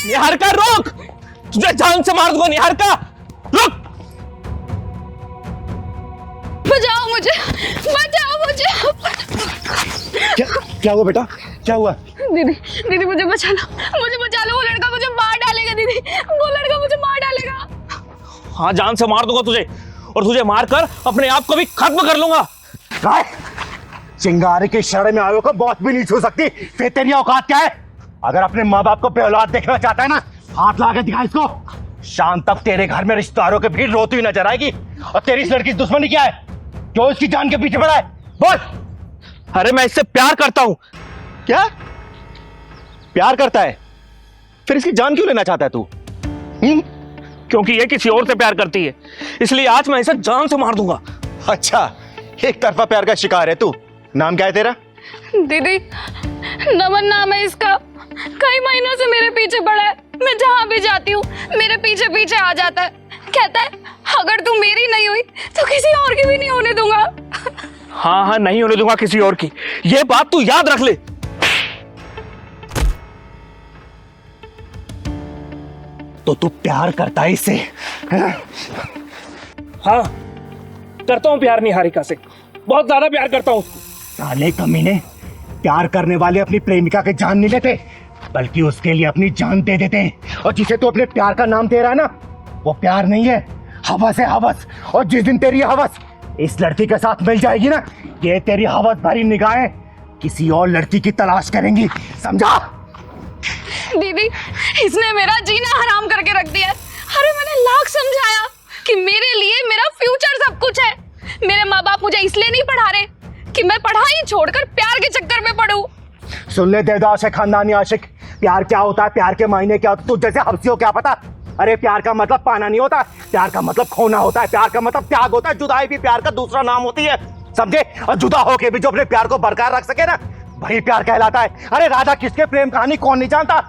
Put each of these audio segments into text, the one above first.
निहारिका रोक, तुझे जान से मार दूंगा। निहारिका रुक। बचाओ मुझे, बचाओ मुझे। क्या हुआ बेटा, क्या हुआ? दीदी दीदी मुझे बचा लो, मुझे बचा लो। वो लड़का मुझे मार डालेगा दीदी, वो लड़का मुझे मार डालेगा। हाँ, जान से मार दूंगा तुझे, और तुझे मारकर अपने आप को भी खत्म कर लूंगा। चिंगारी के इशारे में आयो को बहुत भी नहीं छू सकती। फिर तेरी औकात क्या है? अगर अपने माँ बाप को बेऔलाद देखना चाहता है ना, हाथ ला के दिखा इसको। शाम तक तेरे घर में रिश्तेदारों की भीड़ रोती हुई नजर आएगी। और तेरी इस लड़की की दुश्मनी क्या है? क्यों इसकी जान के पीछे पड़ा है? बोल। अरे मैं इससे प्यार करता हूं। क्या प्यार करता है? फिर इसकी जान क्यों लेना चाहता है तू? क्योंकि ये किसी और से प्यार करती है, इसलिए आज मैं इसे जान से मार दूंगा। अच्छा, एक तरफा प्यार का शिकार है तू। नाम क्या है तेरा? दीदी नमन नाम है इसका। कई महीनों से मेरे पीछे पड़ा है। मैं जहां भी जाती हूँ मेरे पीछे पीछे आ जाता है। कहता है अगर तू मेरी नहीं हुई तो किसी और की भी नहीं होने दूंगा। हाँ हाँ, नहीं होने दूंगा किसी और की, ये बात तू याद रख ले। तो तू प्यार करता है इससे? हाँ, करता हूं प्यार निहारिका से, बहुत ज्यादा प्यार करता हूं। साले कमीने, प्यार करने वाले अपनी प्रेमिका के जान नहीं लेते, बल्कि उसके लिए अपनी जान दे देते हैं। और जिसे तू अपने प्यार का नाम दे रहा है ना, वो प्यार नहीं है, हवस है, हवस। और जिस दिन तेरी हवस इस लड़की के साथ मिल जाएगी ना, ये तेरी हवस भरी निगाहें किसी और लड़की की तलाश करेंगी, समझा? दीदी इसने मेरा जीना हराम करके रख दिया है। अरे मैंने लाख समझाया कि मेरे लिए मेरा फ्यूचर सब कुछ है। मेरे माँ बाप मुझे इसलिए नहीं पढ़ा रहे कि मैं पढ़ाई छोड़कर प्यार के चक्कर में पढ़ूं। सुन ले देवदास है खानदानी आशिक, प्यार क्या होता है, प्यार के मायने क्या होता है, तुझ जैसे हफ्सियों क्या पता। अरे प्यार का मतलब पाना नहीं होता, प्यार का मतलब खोना होता है, प्यार का मतलब त्याग होता है। जुदाई भी प्यार का दूसरा नाम होती है, समझे? और जुदा होके भी जो अपने प्यार को बरकरार रख सके ना, वही प्यार कहलाता है। अरे राधा कृष्ण प्रेम कहानी कौन नहीं जानता?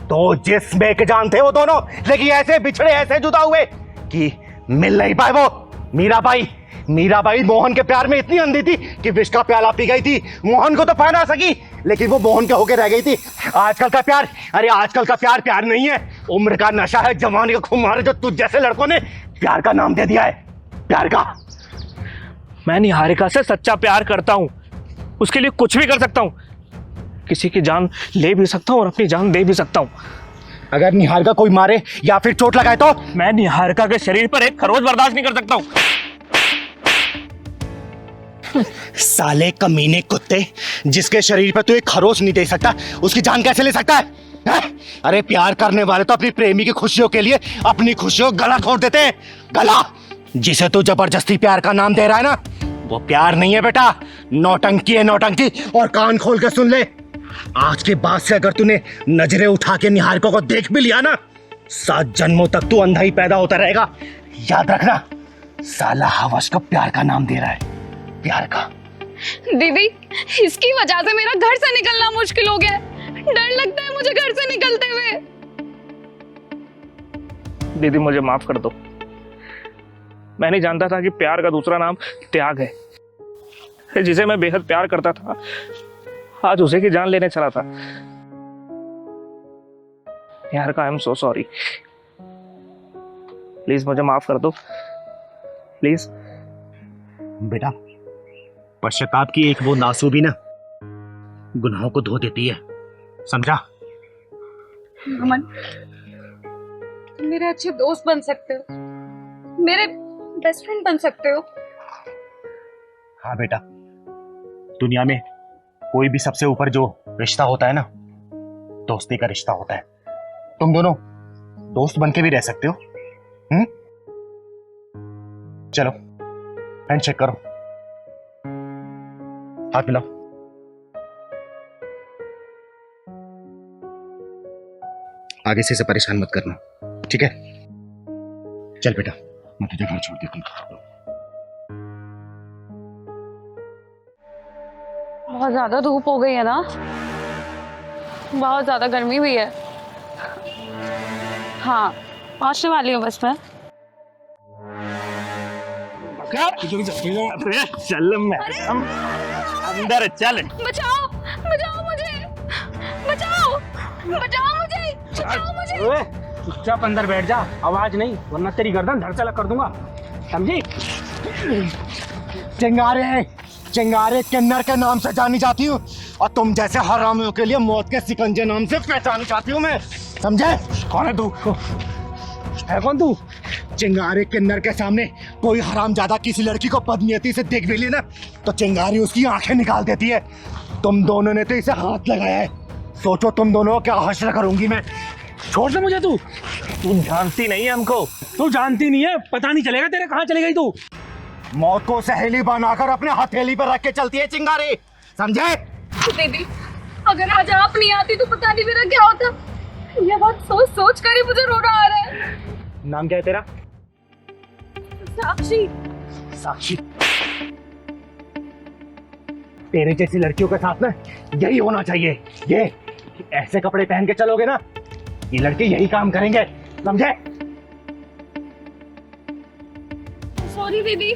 तो जिसमें के जान थे वो दोनों, लेकिन ऐसे बिछड़े, ऐसे जुदा हुए कि मिल नहीं पाए। वो मीराबाई मोहन के प्यार में इतनी अंधी थी कि विष का प्याला पी गई थी। मोहन को तो पा ना सकी, लेकिन वो मोहन के होके रह गई थी। आजकल का प्यार, अरे आजकल का प्यार प्यार नहीं है, उम्र का नशा है, जवानी का खुमार है, जो तुझ जैसे लड़कों ने प्यार का नाम दे दिया है। प्यार का। मैं निहारिका से सच्चा प्यार करता हूं, उसके लिए कुछ भी कर सकता हूं, किसी की जान ले भी सकता हूं और अपनी जान दे भी सकता हूं। अगर निहारिका कोई मारे या फिर चोट लगाए तो? मैं निहारिका के शरीर पर एक खरोच बर्दाश्त नहीं कर सकता हूं। साले कमीने कुत्ते, जिसके शरीर पर तू एक खरोच नहीं दे सकता, उसकी जान कैसे ले सकता है? अरे प्यार करने वाले तो अपनी प्रेमी की खुशियों के लिए अपनी खुशियों गला खोल देते हैं। गला। जिसे तू जबरदस्ती प्यार का नाम दे रहा है ना, वो प्यार नहीं है बेटा, नौटंकी है, नौटंकी। और कान खोल के सुन ले, आज के बाद से अगर तूने नजरें उठा के निहारिका को देख भी लिया ना, 7 जन्मों तक तू अंधा ही पैदा होता रहेगा। याद रखना, साला हवस को प्यार का नाम दे रहा है, प्यार का। दीदी इसकी वजह से मेरा घर से निकलना मुश्किल हो गया है। डर लगता है मुझे घर से निकलते हुए। दीदी मुझे माफ कर दो, मैं नहीं जानता था कि प्यार का दूसरा नाम त्याग है। जिसे मैं बेहद प्यार करता था, आज उसे की जान लेने चला था। यार का I am so sorry, please मुझे माफ कर दो, प्लीज। बेटा, पश्चाताप की एक वो आंसू भी ना गुनाहों को धो देती है, समझा? अमन, तुम मेरे अच्छे दोस्त बन सकते हो, मेरे बेस्ट फ्रेंड बन सकते हो। हाँ बेटा, दुनिया में कोई भी सबसे ऊपर जो रिश्ता होता है ना, दोस्ती का रिश्ता होता है। तुम दोनों दोस्त बन के भी रह सकते हो। चलो हैंडशेक करो, हाथ मिलाओ। आगे से इसे परेशान मत करना, ठीक है? चल बेटा, मैं तुझे घर छोड़ देती हूँ। बहुत ज्यादा धूप हो गई है ना, बहुत ज्यादा गर्मी भी है। हाँ, पहुंचने वाली हूँ बस मैं। चल मैडम, अंदर चल। बचाओ, बचाओ मुझे, बचाओ, बचाओ मुझे, बचाओ मुझे। ओए चुपचाप अंदर बैठ जा, आवाज नहीं, वरना तेरी गर्दन धड़ से अलग कर दूंगा, समझी? चिंगारे चिंगारे किन्नर के नाम से जानी जाती हूँ और तुम जैसे हरामियों के लिए मौत के सिकंजे नाम से पहचानी जाती हूँ मैं, समझे? कौन है तू? है कौन तू? चिंगारे किन्नर के सामने कोई हरामजादा किसी लड़की को बदनीयती से देख भी ले ना तो चिंगारी उसकी आंखें निकाल देती है। तुम दोनों ने तो इसे हाथ लगाया है, सोचो तुम दोनों को क्या हश्र करूंगी मैं। छोड़ दे मुझे तू जानती नहीं है हमको। तू जानती नहीं है, पता नहीं चलेगा तेरे कहाँ चली गई तू। मौत को सहेली बनाकर अपने हथेली पर रख के चलती है चिंगारी, समझे? दीदी अगर आज आप नहीं आती तो पता नहीं मेरा क्या होता। ये बात सोच सोच कर ही मुझे रोना आ रहा है। नाम क्या है तेरा? साक्षी। साक्षी, तेरे जैसी लड़कियों के साथ ना यही होना चाहिए। ये ऐसे कपड़े पहन के चलोगे ना, ये लड़के यही काम करेंगे, समझे? सॉरी दीदी,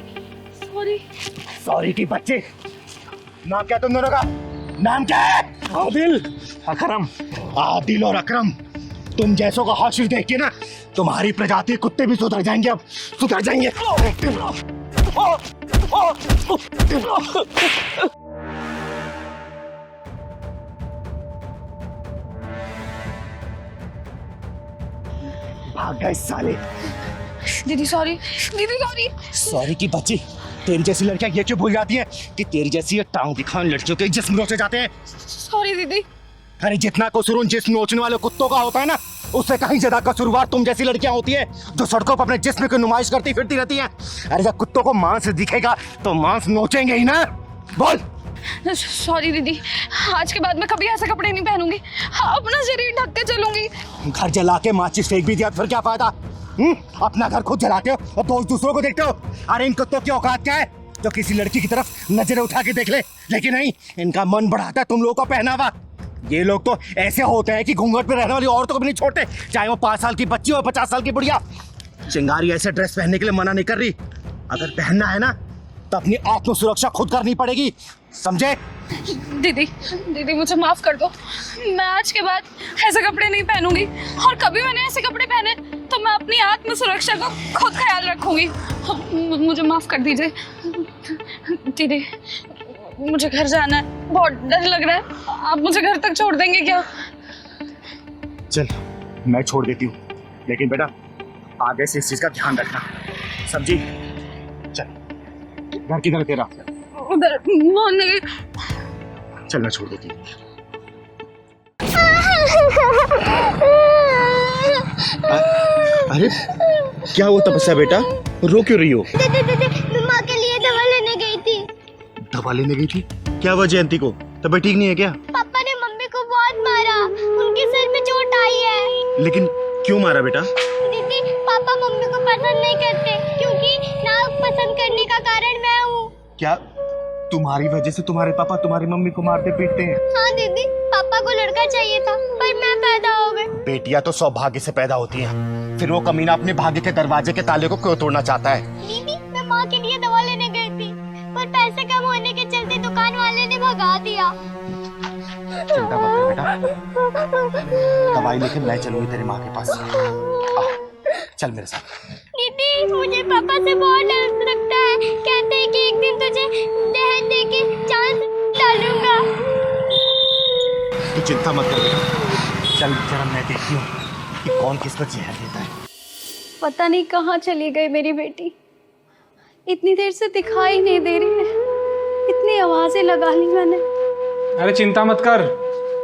सॉरी। सॉरी की बच्चे। नाम क्या तुम दोनों का? नाम क्या है? आदिल। अकरम। आदिल और अकरम, तुम जैसों का हाशिर देख के ना तुम्हारी प्रजाति कुत्ते भी सुधर जाएंगे, अब सुधर जाएंगे। भाग गए साले। दीदी सॉरी, दीदी सॉरी। सॉरी की बच्ची, तेरी जैसी लड़कियां ये क्यों भूल जाती हैं कि तेरी जैसी ये टांग दिखाने लड़कियों के जिस्म नोचे जाते हैं। सॉरी दीदी। अरे जितना कसूर जिस्म नोचने वाले कुत्तों का होता है ना, उससे कहीं ज्यादा कसूरवार तुम जैसी लड़कियां होती है जो सड़कों पर अपने जिस्म की नुमाइश करती फिरती रहती हैं। अरे जब कुत्तों को मांस दिखेगा तो मांस नोचेंगे ही ना। बोल। सॉरी दीदी, आज के बाद मैं कभी ऐसे कपड़े नहीं पहनूंगी, अपना शरीर ढक के चलूंगी। घर जला के माचिस फेंक भी दिया तो फिर क्या फायदा? अपना घर खुद जलाते हो और दोस्त दूसरों को देखते हो। अरे इन कुत्तों की औकात क्या है जो किसी लड़की की तरफ नजरें उठा के देख ले, लेकिन नहीं, इनका मन बढ़ाता है तुम लोगों का पहनावा। ये लोग तो ऐसे होते हैं कि घूंघट पे रहने वाली औरतों को भी नहीं छोड़ते, चाहे वो 5 साल की बच्ची हो 50 साल की बुढ़िया। चिंगारी ऐसे ड्रेस पहनने के लिए मना नहीं कर रही, अगर पहनना है ना तो अपनी आत्म सुरक्षा खुद करनी पड़ेगी, समझे? दीदी दीदी मुझे माफ कर दो, मैं आज के बाद ऐसे कपड़े नहीं पहनूंगी और कभी मैंने ऐसे कपड़े पहने तो मैं अपनी आत्म सुरक्षा का खुद ख्याल रखूंगी। मुझे माफ कर दीजिए दीदी, मुझे घर जाना है, बहुत डर लग रहा है, आप मुझे घर तक छोड़ देंगे क्या? चल मैं छोड़ देती हूँ, लेकिन बेटा आगे से इस चीज का ध्यान रखना, समझी? चल, घर किधर है तेरा? उधर मोहन। चल मैं छोड़ देती हूँ। अरे क्या हुआ तपस्या बेटा, रो क्यों रही हो? दीदी मैं माँ के लिए दवा लेने गई थी। दवा लेने गई थी? क्या हुआ जयंती को, तबीयत ठीक नहीं है क्या? पापा ने मम्मी को बहुत मारा, उनके सिर में चोट आई है। लेकिन क्यों मारा बेटा? दीदी पापा मम्मी को पसंद नहीं करते क्योंकि ना पसंद करने का कारण मैं हूँ। क्या तुम्हारी वजह से तुम्हारे पापा तुम्हारी मम्मी को मारते पीटते हैं? हाँ दीदी, पापा को लड़का चाहिए था पर मैं पैदा हो गई। बेटियां तो सौभाग्य से पैदा होती हैं, फिर वो कमीना अपने भाग्य के दरवाजे के ताले को क्यों तोड़ना चाहता है? दीदी मैं माँ के लिए दवा लेने गई थी पर पैसे कम होने के चलते दुकान वाले ने भगा दिया। चिंता मत कर बेटा, दवाई लेके मैं चलूंगी तेरी माँ के पास। चल मेरे साथ। दीदी मुझे पापा से बहुत डर लगता है, कहते हैं कि एक दिन तुझे जहर देके जान डालूंगा। तू चिंता मत कर बेटा, चल जरा मैं देखती हूँ कि कौन किसको जहर देता है। पता नहीं कहाँ चली गई मेरी बेटी, इतनी देर से दिखाई नहीं दे रही है, इतनी आवाजें लगा ली मैंने। अरे चिंता मत कर,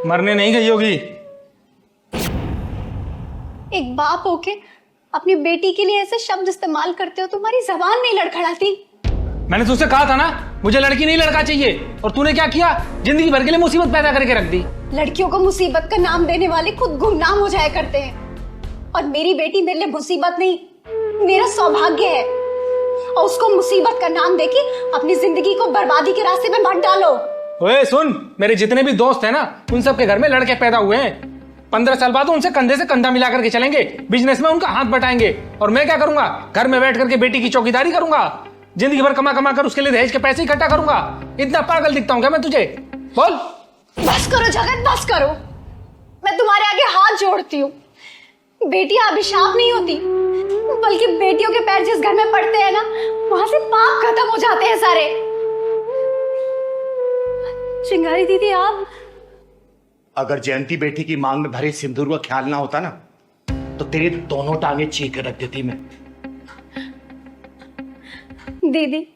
मरने नहीं गई होगी। एक बाप होके अपनी बेटी के लिए ऐसे शब्द इस्तेमाल करते हो, तुम्हारी जबान नहीं लड़खड़ाती? मैंने तुझसे कहा था ना मुझे लड़की नहीं लड़का चाहिए, और तूने क्या किया, जिंदगी भर के लिए मुसीबत पैदा करके रख दी। लड़कियों को मुसीबत का नाम देने वाले खुद गुमनाम हो जाया करते हैं, और मेरी बेटी मेरे लिए मुसीबत नहीं, मेरा सौभाग्य है, और उसको मुसीबत का नाम देके अपनी जिंदगी को बर्बादी के रास्ते में मत डालो। ओए सुन, मेरे जितने भी दोस्त हैं ना उन सबके घर में लड़के पैदा हुए हैं, 15 साल बाद उनसे कंधे से कंधा मिला करके चलेंगे, बिजनेस में उनका हाथ बटाएंगे, और मैं क्या करूंगा, घर में बैठ करके बेटी की चौकीदारी करूंगा, जिंदगी भर कमा कमा कर उसके लिए दहेज के पैसे इकट्ठा करूंगा। इतना पागल दिखता हूं क्या मैं तुझे? बोल। बस करो जगत, बस करो, मैं तुम्हारे आगे हाथ जोड़ती हूँ, बेटियां अभिशाप नहीं होती, बल्कि बेटियों के पैर जिस घर में पड़ते हैं ना, वहां से पाप खत्म हो जाते हैं सारे। चिंगारी दीदी, आप अगर जयंती बेटी की मांग में भरे सिंदूर का ख्याल ना होता ना, तो तेरी दोनों टांगे चीर कर रख देती मैं। दीदी,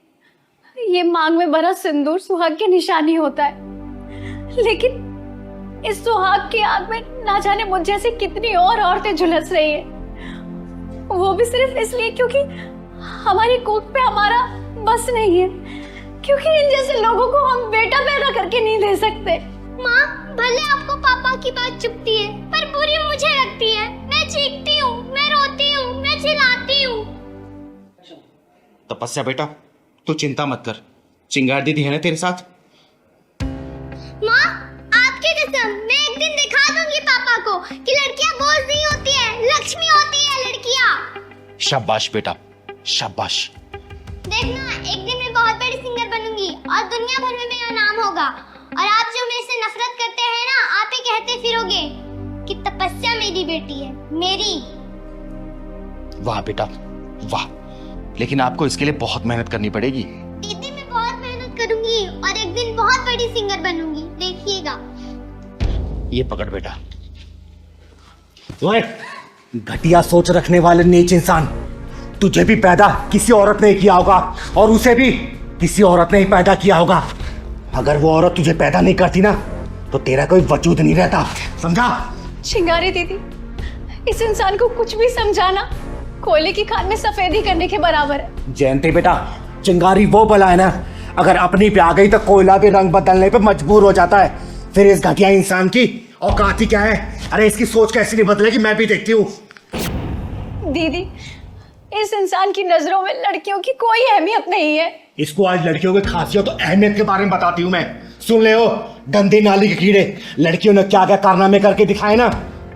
ये मांग में भरा सिंदूर सुहाग की निशानी होता है, लेकिन इस सुहाग की आग में ना जाने मुझ जैसी कितनी और औरतें झुलस रही है, वो भी सिर्फ इसलिए क्योंकि हमारी कोख पे हमारा बस नहीं है, क्योंकि इन जैसे लोगों को हम बेटा पैदा करके नहीं दे सकते। माँ, भले आपको पापा की बात चुभती है, पर बुरी मुझे लगती है। मैं चीखती हूँ, मैं रोती हूँ, मैं चिल्लाती हूँ। तपस्या बेटा, तू चिंता मत कर, चिंगार दीदी है ना तेरे साथ। माँ, आपकी कसम, मैं एक दिन दिखा दूंगी पापा को कि लड़कियाँ बोझ नहीं होती है, लक्ष्मी होती है लड़कियाँ। शाबाश बेटा, शाबाश। देखना, एक दिन मैं बहुत बड़ी सिंगर बनूंगी और दुनिया भर में मेरा नाम होगा। और आप जो मेरे से नफरत करते हैं ना, आप ही कहते फिरोगे कि तपस्या मेरी बेटी है, मेरी। वाह बेटा, वाह। लेकिन आपको इसके लिए बहुत मेहनत करनी पड़ेगी। दीदी, मैं बहुत मेहनत करूंगी और एक दिन बहुत बड़ी सिंगर बनूंगी, देखिएगा। ये पकड़ बेटा। ओए, घटिया सोच रखने वाले नीच इंसान, तुझे भी पैदा किसी औरत ने किया होगा और उसे भी किसी औरत ने ही पैदा किया होगा। अगर वो औरत तुझे पैदा नहीं करती ना, तो तेरा कोई वजूद नहीं रहता, समझा? चिंगारी दीदी, इस इंसान को कुछ भी समझाना कोयले की खान में सफेदी करने के बराबर है। जयंती बेटा, चिंगारी वो बला है ना, अगर अपनी पे आ गई तो कोयला भी रंग बदलने पे मजबूर हो जाता है। फिर इस घटिया इंसान की औकात ही क्या है? अरे इसकी सोच कैसे नहीं बदलेगी, मैं भी देखती हूँ। दीदी, इस इंसान की नजरों में लड़कियों की कोई अहमियत नहीं है। इसको आज लड़कियों की खासियत और अहमियत के बारे में बताती हूँ मैं। सुन ले हो गंदी नाली के कीड़े, लड़कियों ने क्या क्या कारनामे करके दिखाए ना,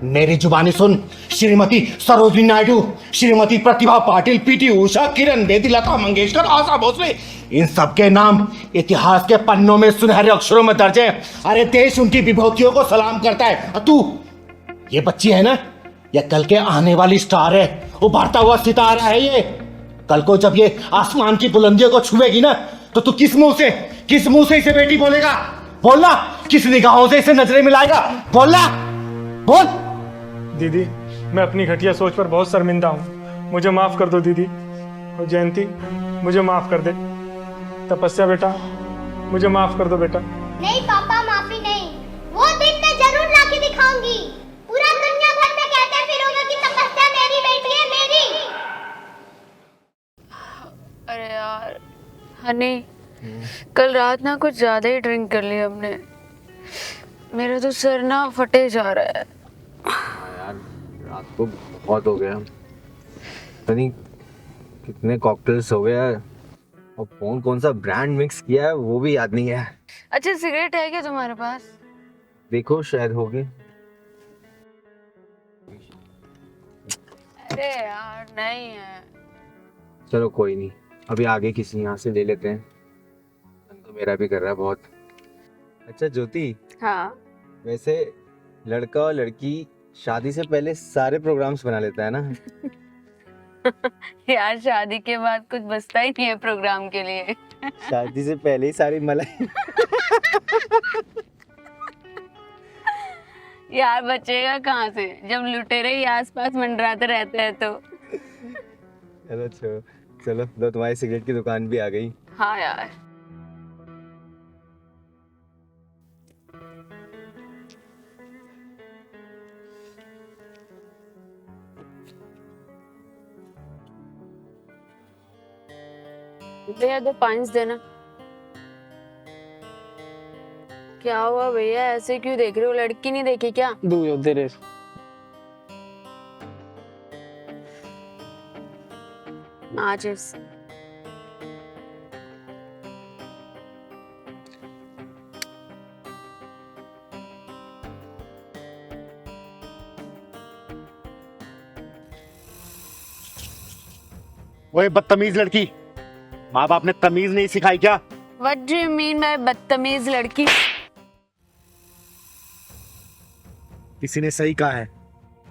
मेरी जुबानी सुन। श्रीमती सरोजिनी नायडू, श्रीमती प्रतिभा पाटिल, पीटी उषा, किरण बेदी, लता मंगेशकर, आशा भोसले, इन सबके नाम इतिहास के पन्नों में सुनहरे अक्षरों में दर्ज है। अरे देश उनकी विभूतियों को सलाम करता है। और तू, ये बच्ची है ना, ये कल के आने वाली स्टार है, उभरता हुआ सितारा है ये। कल को जब ये आसमान की बुलंदियों को छुएगी ना, तो तू किस मुंह से इसे बेटी बोलेगा? बोलना, किस निगाहों से इसे नजरें मिलाएगा? बोलना, बोल। दीदी, मैं अपनी घटिया सोच पर बहुत शर्मिंदा हूँ, मुझे माफ कर दो दीदी। और जयंती, मुझे माफ कर दे। तपस्या बेटा, मुझे माफ कर दो बेटा। नहीं पापा, माफी नहीं। वो दिन मैं जरूर लाके दिखाऊंगी। पूरा दुनिया भर में कहते फिरोगे कि तपस्या मेरी बेटी है, मेरी। अरे यार हनी, कल रात ना कुछ ज्यादा ही ड्रिंक कर ली हमने। मेरा तो सर ना फटे जा रहा है। यार रात को बहुत हो गया, पता नहीं कितने कॉकटेल्स हो गया और कौन सा ब्रांड मिक्स किया है वो भी याद नहीं है। अच्छा, सिगरेट है क्या तुम्हारे पास? देखो शायद होगी। अरे यार नहीं है। चलो कोई नहीं, अभी आगे किसी यहाँ से ले लेते हैं, मन तो मेरा भी कर रहा है बहुत। अच्छा ज्योति, हाँ, वैसे लड़का और लड़की शादी से पहले सारे प्रोग्राम्स बना लेता है ना? यार शादी के बाद कुछ बचता ही नहीं है प्रोग्राम के लिए। शादी से पहले ही सारी मलाई। यार बचेगा कहाँ से जब लुटेरे ही आसपास मंडराते रहते हैं तो। चलो चलो लो, तुम्हारी सिगरेट की दुकान भी आ गई। हाँ यार, भैया 2 5 देना। क्या हुआ भैया, ऐसे क्यों देख रहे हो? लड़की नहीं देखी क्या? दू दे रे। माचिस। ओए बदतमीज लड़की, माँ बाप ने तमीज नहीं सिखाई क्या? What do you mean by बदतमीज लड़की? किसी ने सही कहा है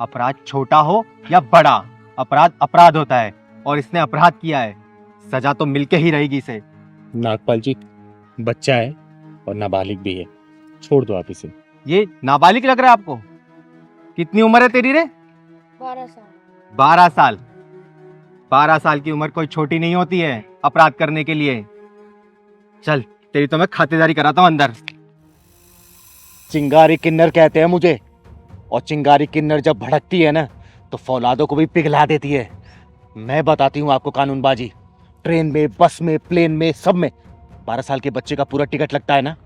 अपराध छोटा हो या बड़ा, अपराध अपराध होता है और इसने अपराध किया है, सजा तो मिलके ही रहेगी इसे। नागपाल जी, बच्चा है और नाबालिग भी है, छोड़ दो आप इसे। ये नाबालिग लग रहा है आपको? कितनी उम्र है तेरी रे? 12 साल। 12 साल? 12 साल की उम्र कोई छोटी नहीं होती है अपराध करने के लिए। चल तेरी तो मैं खातिरदारी कराता हूँ अंदर। चिंगारी किन्नर कहते हैं मुझे, और चिंगारी किन्नर जब भड़कती है ना तो फौलादों को भी पिघला देती है। मैं बताती हूँ आपको कानूनबाजी, ट्रेन में, बस में, प्लेन में, सब में 12 साल के बच्चे का पूरा टिकट लगता है ना?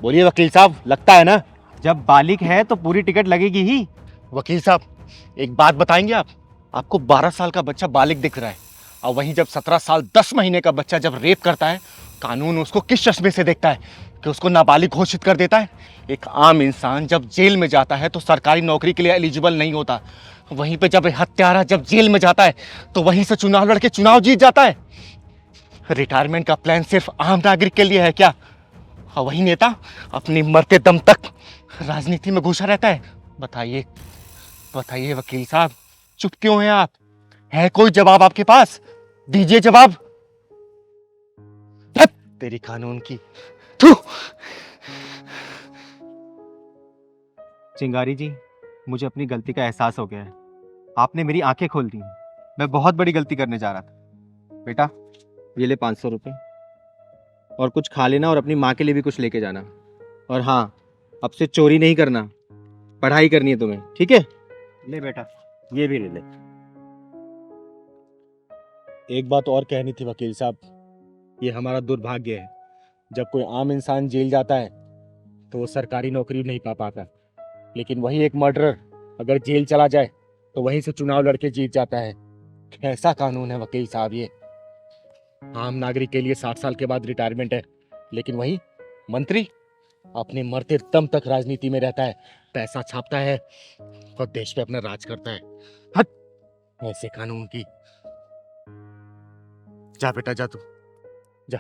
बोलिए वकील साहब, लगता है ना? जब बालिग है तो पूरी टिकट लगेगी ही। वकील साहब एक बात बताएंगे आप, आपको 12 साल का बच्चा बालिग दिख रहा है, और वहीं जब 17 साल 10 महीने का बच्चा जब रेप करता है, कानून उसको किस चश्मे से देखता है कि उसको नाबालिग घोषित कर देता है? एक आम इंसान जब जेल में जाता है तो सरकारी नौकरी के लिए एलिजिबल नहीं होता, वहीं पे जब हत्यारा जब जेल में जाता है तो वहीं से चुनाव लड़के चुनाव जीत जाता है। रिटायरमेंट का प्लान सिर्फ आम नागरिक के लिए है क्या? और वही नेता अपनी मरते दम तक राजनीति में घुसा रहता है। बताइए बताइए वकील साहब, चुप क्यों हैं आप? है कोई जवाब आपके पास? दीजिए जवाब। धत तेरी कानून की। थू। चिंगारी जी, मुझे अपनी गलती का एहसास हो गया है। आपने मेरी आंखें खोल दी। मैं बहुत बड़ी गलती करने जा रहा था। बेटा ये ले 500 रुपये, और कुछ खा लेना और अपनी माँ के लिए भी कुछ लेके जाना। और हाँ, अब से चोरी नहीं करना, पढ़ाई करनी है तुम्हें, ठीक है? ले बेटा, ये भी ले ले। एक बात और कहनी थी वकील साहब, ये हमारा दुर्भाग्य है, जब कोई आम इंसान जेल जाता है तो वो सरकारी नौकरी नहीं पा पाता, लेकिन वही एक मर्डरर अगर जेल चला जाए तो वहीं से चुनाव लड़के जीत जाता है। कैसा कानून है वकील साहब ये? आम नागरिक के लिए 60 साल के बाद रिटायरमेंट है, लेकिन वही मंत्री अपने मरते दम तक राजनीति में रहता है, पैसा छापता है और देश पे अपना राज करता है। हट ऐसे कानून की। जा बेटा जा, तू जा।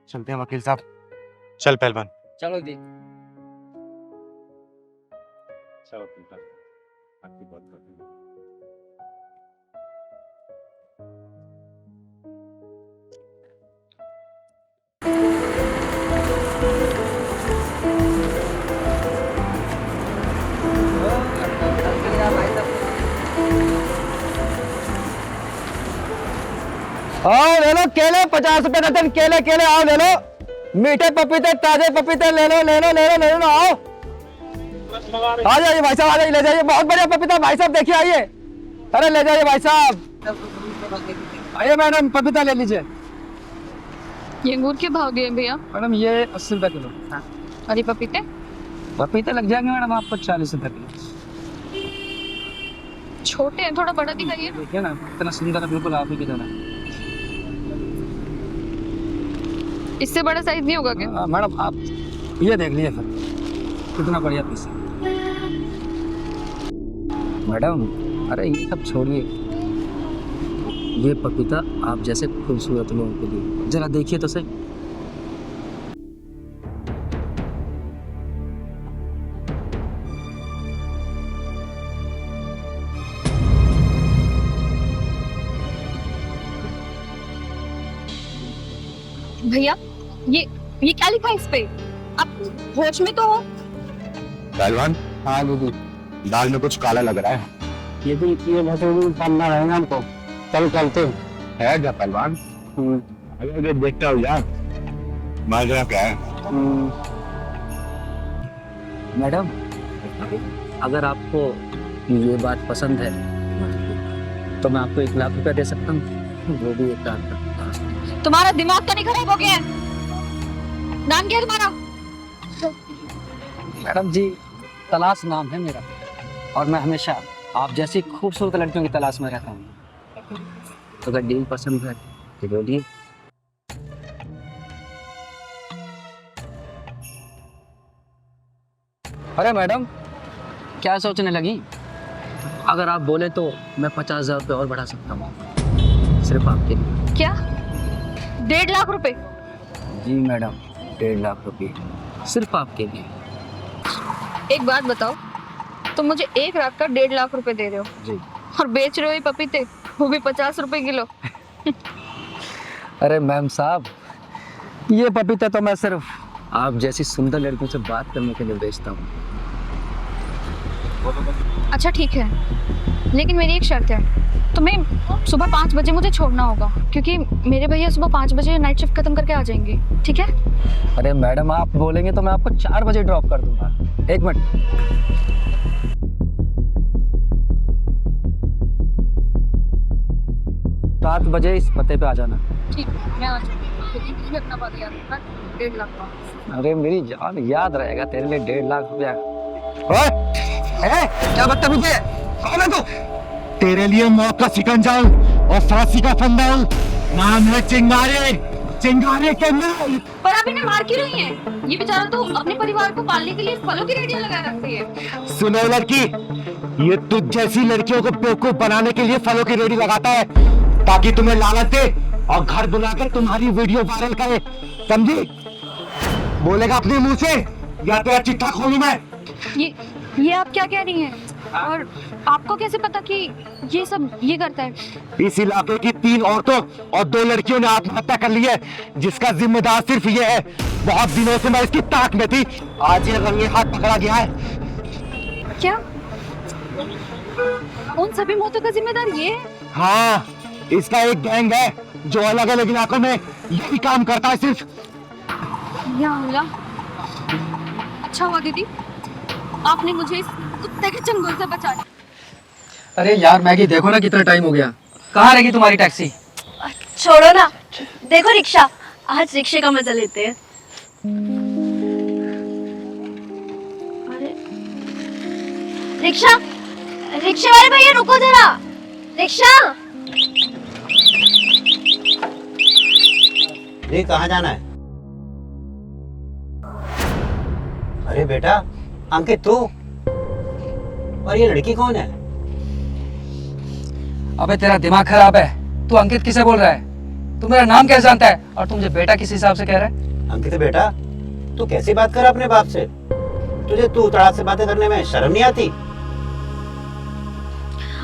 चलते हैं वकील साहब। चल पहलवान। चलो दी। चलो वकील साहब, आपकी बात करते हैं। आओ ले लो केले, 50 रुपए दर्जन केले। केले आओ ले लो, मीठे पपीते, ताजे पपीते ले लो ले लो ले लो ले लो। आओ आ जाइए भाई साहब, आ जाइए, ले जाइए। बहुत बढ़िया पपीता भाई साहब, देखिए आइए। अरे ले जाइए भाई साहब। आइए मैडम, पपीता ले लीजिए। ये अंगूर के भाव दिए भैया? मैडम ये 80 रुपए किलो। और ये पपीते? पपीते लग जाएंगे मैडम आपको 40 रुपए किलो। छोटे हैं, थोड़ा बड़ा दिखाइए। देखिए ना इतना सुंदर है, बिल्कुल आप ही की तरह। इससे बड़ा साइज नहीं होगा क्या? मैडम आप ये देख लीजिए फिर, कितना बढ़िया पीस है मैडम। अरे ये सब छोड़िए, ये पपीता आप जैसे खूबसूरत लोगों के लिए, जरा देखिए तो सही। भैया ये क्या लिखा है इस पे? आप होश में तो हो? पहलवान, हाँ दीदी, दाल में कुछ काला लग रहा है। ये भी सामना रहेगा हमको। चल चलते है क्या पहलवान? अगर देखता हूँ यार, माजरा क्या है? मैडम अगर आपको ये बात पसंद है तो मैं आपको 1 लाख रुपया दे सकता हूँ, वो भी एक काम का। तुम्हारा दिमाग तो नहीं खराब हो गया है? नाम क्या है तुम्हारा? मैडम जी तलाश नाम है मेरा, और मैं हमेशा आप जैसी खूबसूरत लड़कियों की तलाश में रहता हूँ। तो अगर डील पसंद है तो बोलिए। अरे मैडम क्या सोचने लगी? अगर आप बोले तो मैं 50,000 रुपये और बढ़ा सकता हूँ, सिर्फ आपके लिए। क्या 1.5 लाख रुपए? जी मैडम, 1.5 लाख रुपए सिर्फ आपके लिए। एक बात बताओ, तुम मुझे 1 रात का 1.5 लाख रुपए दे रहे हो जी। और बेच रहे हो ये पपीते, वो भी 50 रुपए किलो। अरे मैम साहब, ये पपीते तो मैं सिर्फ आप जैसी सुंदर लड़कियों से बात करने के लिए बेचता हूँ। अच्छा ठीक है, लेकिन मेरी एक शर्त है, तुम्हें सुबह 5 बजे मुझे छोड़ना होगा, क्योंकि मेरे भैया सुबह 5 बजे नाइट शिफ्ट खत्म करके आ जाएंगे, ठीक है? अरे मैडम, आप बोलेंगे तो मैं आपको 4 बजे ड्रॉप कर दूंगा। 1 मिनट। 7 बजे इस पते पे आ जाना। ठीक है, मैं आ जाऊंगी, लेकिन मुझे अपना बात याद रखना, 1.5 लाख का। अरे मेरी जान, याद रहेगा तेरे लिए 1.5 लाख रुपया। ओए, क्या बदतमीजी है? कौन है तू? तेरे लिए मौत का शिकंजा और फांसी का फंदा। नाम है चिंगारे, चिंगारे के नाम। पर आप इन्हें मार क्यों रही हैं? ये बेचारा तो अपने परिवार को पालने के लिए फलों की रेडियां लगा रखती है। सुनो लड़की, ये तुझ जैसी लड़कियों को बेवकूफ बनाने के लिए फलों की रेडी लगाता है, ताकि तुम्हें लालच दे और घर बुलाकर तुम्हारी वीडियो वायरल करे, समझी? बोलेगा अपने मुंह से या तेरा चिट्ठा खोलूं मैं? ये आप क्या कह रही हैं? और आपको कैसे पता कि ये सब ये करता है? इस इलाके की 3 औरतों और 2 लड़कियों ने आत्महत्या कर ली है, जिसका जिम्मेदार सिर्फ ये है। बहुत दिनों से मैं इसकी ताक में थी, आज ये रंगे हाथ पकड़ा गया है। क्या उन सभी मौतों का जिम्मेदार ये है? हाँ, इसका एक गैंग है जो अलग अलग इलाकों में यही काम करता है सिर्फ। या अल्लाह, अच्छा हुआ दीदी आपने मुझे इस कुत्ते के चंगुल से बचा लिया। अरे यार मैगी, देखो ना कितना टाइम हो गया। कहाँ रहेगी तुम्हारी टैक्सी? छोड़ो ना, देखो रिक्शा, आज रिक्शे का मजा लेते हैं। अरे रिक्शा, रिक्शे वाले भैया रुको जरा। रिक्शा, ये कहाँ जाना है? अरे बेटा, अंकित तू? और ये लड़की कौन है? अबे तेरा दिमाग खराब है, तू अंकित किसे बोल रहा है? तू मेरा नाम कैसे जानता है और तू मुझे बेटा किस हिसाब से कह रहा है? अंकित बेटा, तू कैसी बात कर अपने बाप से? तुझे तू तड़ाक से बातें करने में शर्म नहीं आती?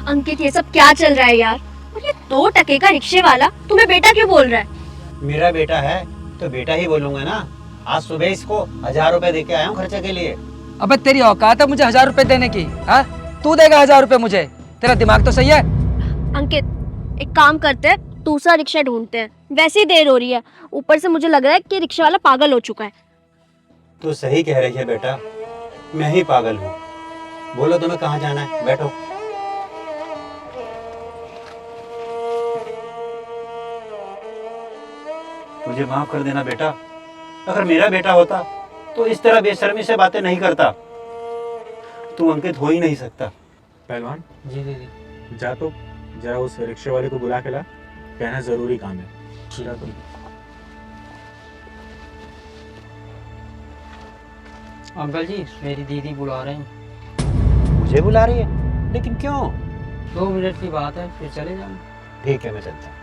अंकित ये सब क्या चल रहा है यार? और ये 2 टके का रिक्शे वाला तुम्हें बेटा क्यों बोल रहा है? मेरा बेटा है तो बेटा ही बोलूंगा ना। आज सुबह इसको 1000 रुपए दे के आया हूँ खर्चे के लिए। अबे तेरी औकात है मुझे 1000 रुपए देने की? हाँ, तू देगा 1000 रुपए मुझे? तेरा दिमाग तो सही है? अंकित एक काम करते हैं, दूसरा रिक्शा ढूंढते हैं, वैसे ही देर हो रही है, ऊपर से मुझे लग रहा है कि रिक्शा वाला पागल हो चुका है। तू सही कह रही है बेटा, मैं ही पागल हूँ। बोलो तुम्हें कहाँ जाना है, बैठो। मुझे माफ कर देना बेटा, अगर मेरा बेटा होता तो इस तरह बेशर्मी से बातें नहीं करता। तू अंकित हो ही नहीं सकता। पहलवान जी जी जी। जा तो जरा उस रिक्शे वाले को बुला के ला, कहना जरूरी काम है। ठीक है। अंकल जी, मेरी दीदी बुला रहे हैं। मुझे बुला रही है? लेकिन क्यों? 2 मिनट की बात है, फिर चले जाना। ठीक है, मैं चलता हूँ।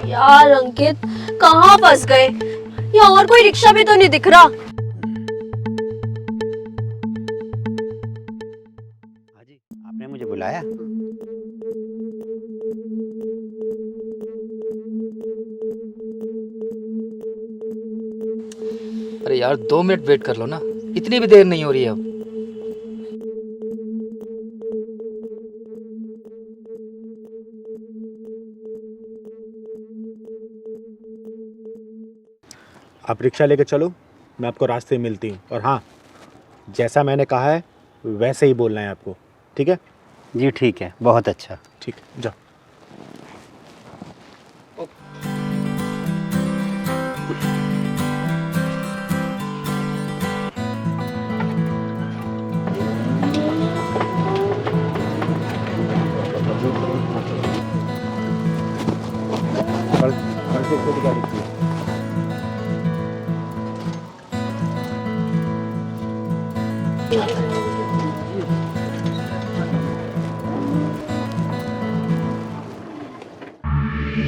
यार अंकित, कहाँ फंस गए? यहाँ और कोई रिक्शा भी तो नहीं दिख रहा। हाजी, आपने मुझे बुलाया? अरे यार 2 मिनट वेट कर लो ना, इतनी भी देर नहीं हो रही है अब। आप रिक्शा लेके चलो, मैं आपको रास्ते में मिलती हूँ। और हाँ, जैसा मैंने कहा है वैसे ही बोलना है आपको, ठीक है? जी ठीक है, बहुत अच्छा। ठीक है, जाओ। अब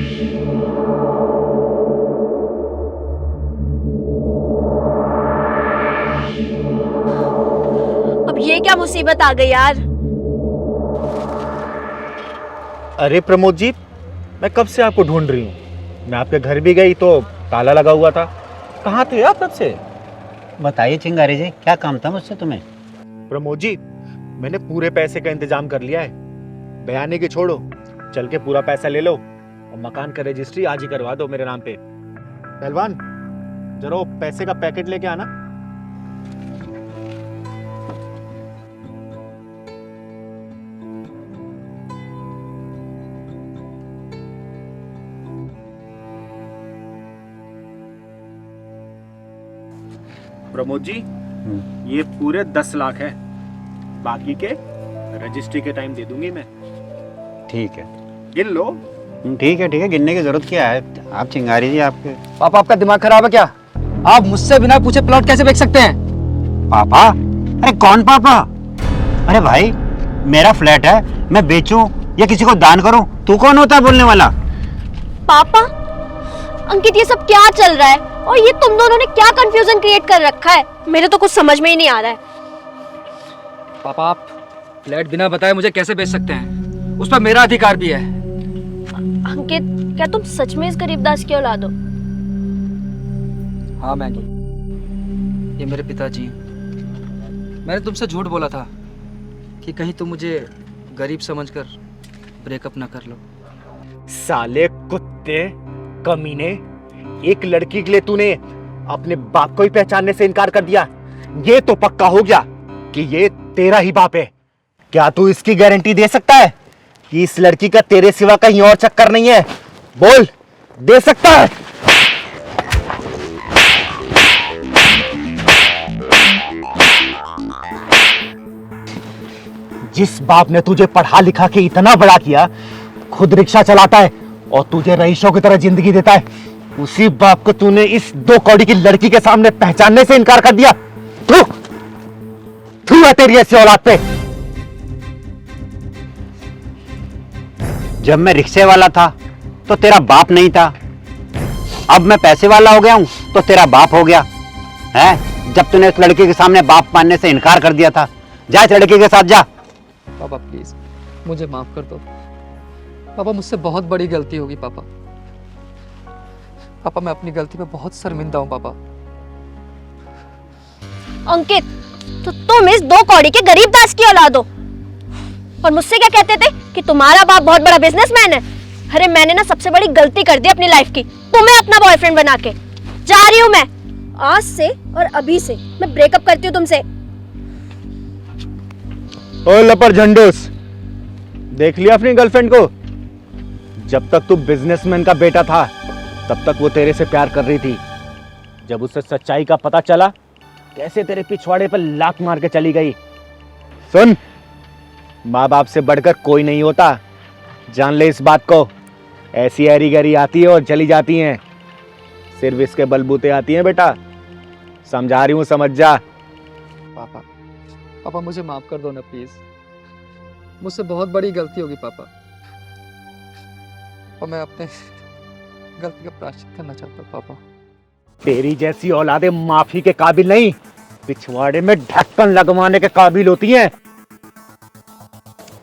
ये क्या मुसीबत आ गई यार। अरे प्रमोद जी, मैं कब से आपको ढूंढ रही हूँ। मैं आपके घर भी गई तो ताला लगा हुआ था। कहाँ थे आप कब से? बताइए चिंगारी जी, क्या काम था मुझसे तुम्हें? प्रमोद जी, मैंने पूरे पैसे का इंतजाम कर लिया है। बयानी की छोड़ो, चल के पूरा पैसा ले लो और मकान का रजिस्ट्री आज ही करवा दो मेरे नाम पे। पहलवान, जरा वो पैसे का पैकेट लेके आना। प्रमोद जी, ये पूरे 10 लाख है। बाकी के रजिस्ट्री के टाइम दे दूंगी मैं। ठीक है, गिन लो। ठीक है, गिनने की जरूरत क्या है? आप चिंगारी जी, आपके पापा आपका दिमाग खराब है क्या? आप मुझसे बिना पूछे प्लॉट कैसे बेच सकते हैं? पापा? अरे कौन पापा? अरे भाई, मेरा फ्लैट है, मैं बेचूं या किसी को दान करूं, तू कौन होता है बोलने वाला? पापा, अंकित ये सब क्या चल रहा है और ये तुम दोनों ने क्या कंफ्यूजन क्रिएट कर रखा है? मेरे तो कुछ समझ में ही नहीं आ रहा है। पापा आप फ्लैट बिना बताए मुझे कैसे बेच सकते हैं? उस पर मेरा अधिकार भी है। अंकित, क्या तुम सच में इस गरीबदास की औलाद हो? हाँ मैगी, ये मेरे पिताजी। मैंने तुमसे झूठ बोला था कि कहीं तुम मुझे गरीब समझकर ब्रेकअप ना कर लो। साले कुत्ते, कमीने, एक लड़की के लिए तूने अपने बाप को ही पहचानने से इनकार कर दिया। ये तो पक्का हो गया कि ये तेरा ही बाप है। क्या तू इसकी गारंटी दे सकता है कि इस लड़की का तेरे सिवा कहीं और चक्कर नहीं है? बोल, दे सकता है? जिस बाप ने तुझे पढ़ा लिखा के इतना बड़ा किया, खुद रिक्शा चलाता है और तुझे रईसों की तरह जिंदगी देता है, उसी बाप को तूने इस 2 कौड़ी की लड़की के सामने पहचानने से इनकार कर दिया। थू है तेरी ऐसी औलाद पे। जब मैं रिक्शे वाला था तो तेरा बाप नहीं था, अब मैं पैसे वाला हो गया हूं तो तेरा बाप हो गया है? जब तूने उस लड़के के सामने बाप मानने से इनकार कर दिया था, जा इस लड़के के साथ जा। पापा प्लीज मुझे माफ कर दो। पापा मुझसे बहुत बड़ी गलती होगी पापा। पापा मैं अपनी गलती पे बहुत शर्मिंदा हूँ पापा। अंकित, तो तुम इस 2 कौड़ी के गरीबदास की औलाद हो और मुझसे क्या कहते थे कि तुम्हारा बाप बहुत बड़ा बिजनेसमैन है। अरे मैंने ना सबसे बड़ी गलती कर दी अपनी लाइफ की, तुम्हें अपना बॉयफ्रेंड बना के। जा रही हूँ मैं, आज से और अभी से मैं ब्रेकअप करती हूँ तुमसे। ओ लपर झंडूस, देख लिया अपनी गर्लफ्रेंड को? जब तक तू बिजनेसमैन का बेटा था तब तक वो तेरे से प्यार कर रही थी। जब उसे सच्चाई का पता चला, कैसे तेरे पिछवाड़े पर लात मार के चली गई। सुन, माँ बाप से बढ़कर कोई नहीं होता, जान ले इस बात को। ऐसी ऐरी गैरी आती है और चली जाती हैं, सिर्फ इसके बलबूते आती हैं बेटा। समझा रही हूँ, समझ जा। पापा पापा मुझे माफ कर दो ना प्लीज। मुझसे बहुत बड़ी गलती होगी पापा और मैं अपने गलती का प्रायश्चित करना चाहता हूँ पापा। तेरी जैसी औलादे माफी के काबिल नहीं, पिछवाड़े में ढक्कन लगवाने के काबिल होती हैं।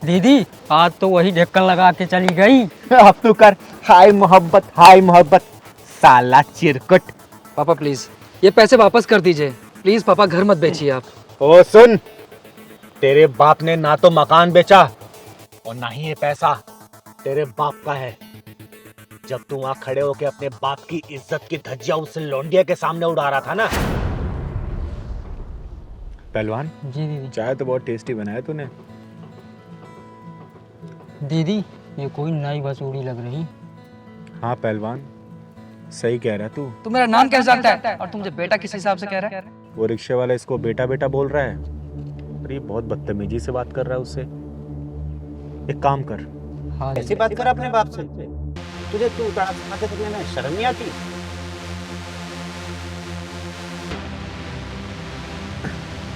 दीदी आज तो वही ढक्कन लगा के चली गई। अब तू कर हाय मोहब्बत, हाय मोहब्बत, साला चिरकुट। पापा प्लीज ये पैसे वापस कर दीजिए प्लीज। पापा घर मत बेचिए आप। ओ सुन, तेरे बाप ने ना तो मकान बेचा और ना ही ये पैसा तेरे बाप का है। जब तू वहां खड़े होके अपने बाप की इज्जत की धज्जियां उस लौंडिया के सामने उड़ा रहा था ना। पहलवान जी दीदी। चाय तो बहुत टेस्टी बनाया तूने। दीदी ये कोई नई बसूड़ी लग रही। हाँ पहलवान, सही कह रहा तू। तू मेरा नाम कैसे जानता है और तू मुझे बेटा किस हिसाब से कह रहा है? वो रिक्शे वाला इसको बेटा बेटा बोल रहा है और ये बहुत बदतमीजी से बात कर रहा है उससे। एक काम कर, हाँ ऐसी बात कर अपने बाप से। तुझे तू बातें करने में शर्म नहीं आती?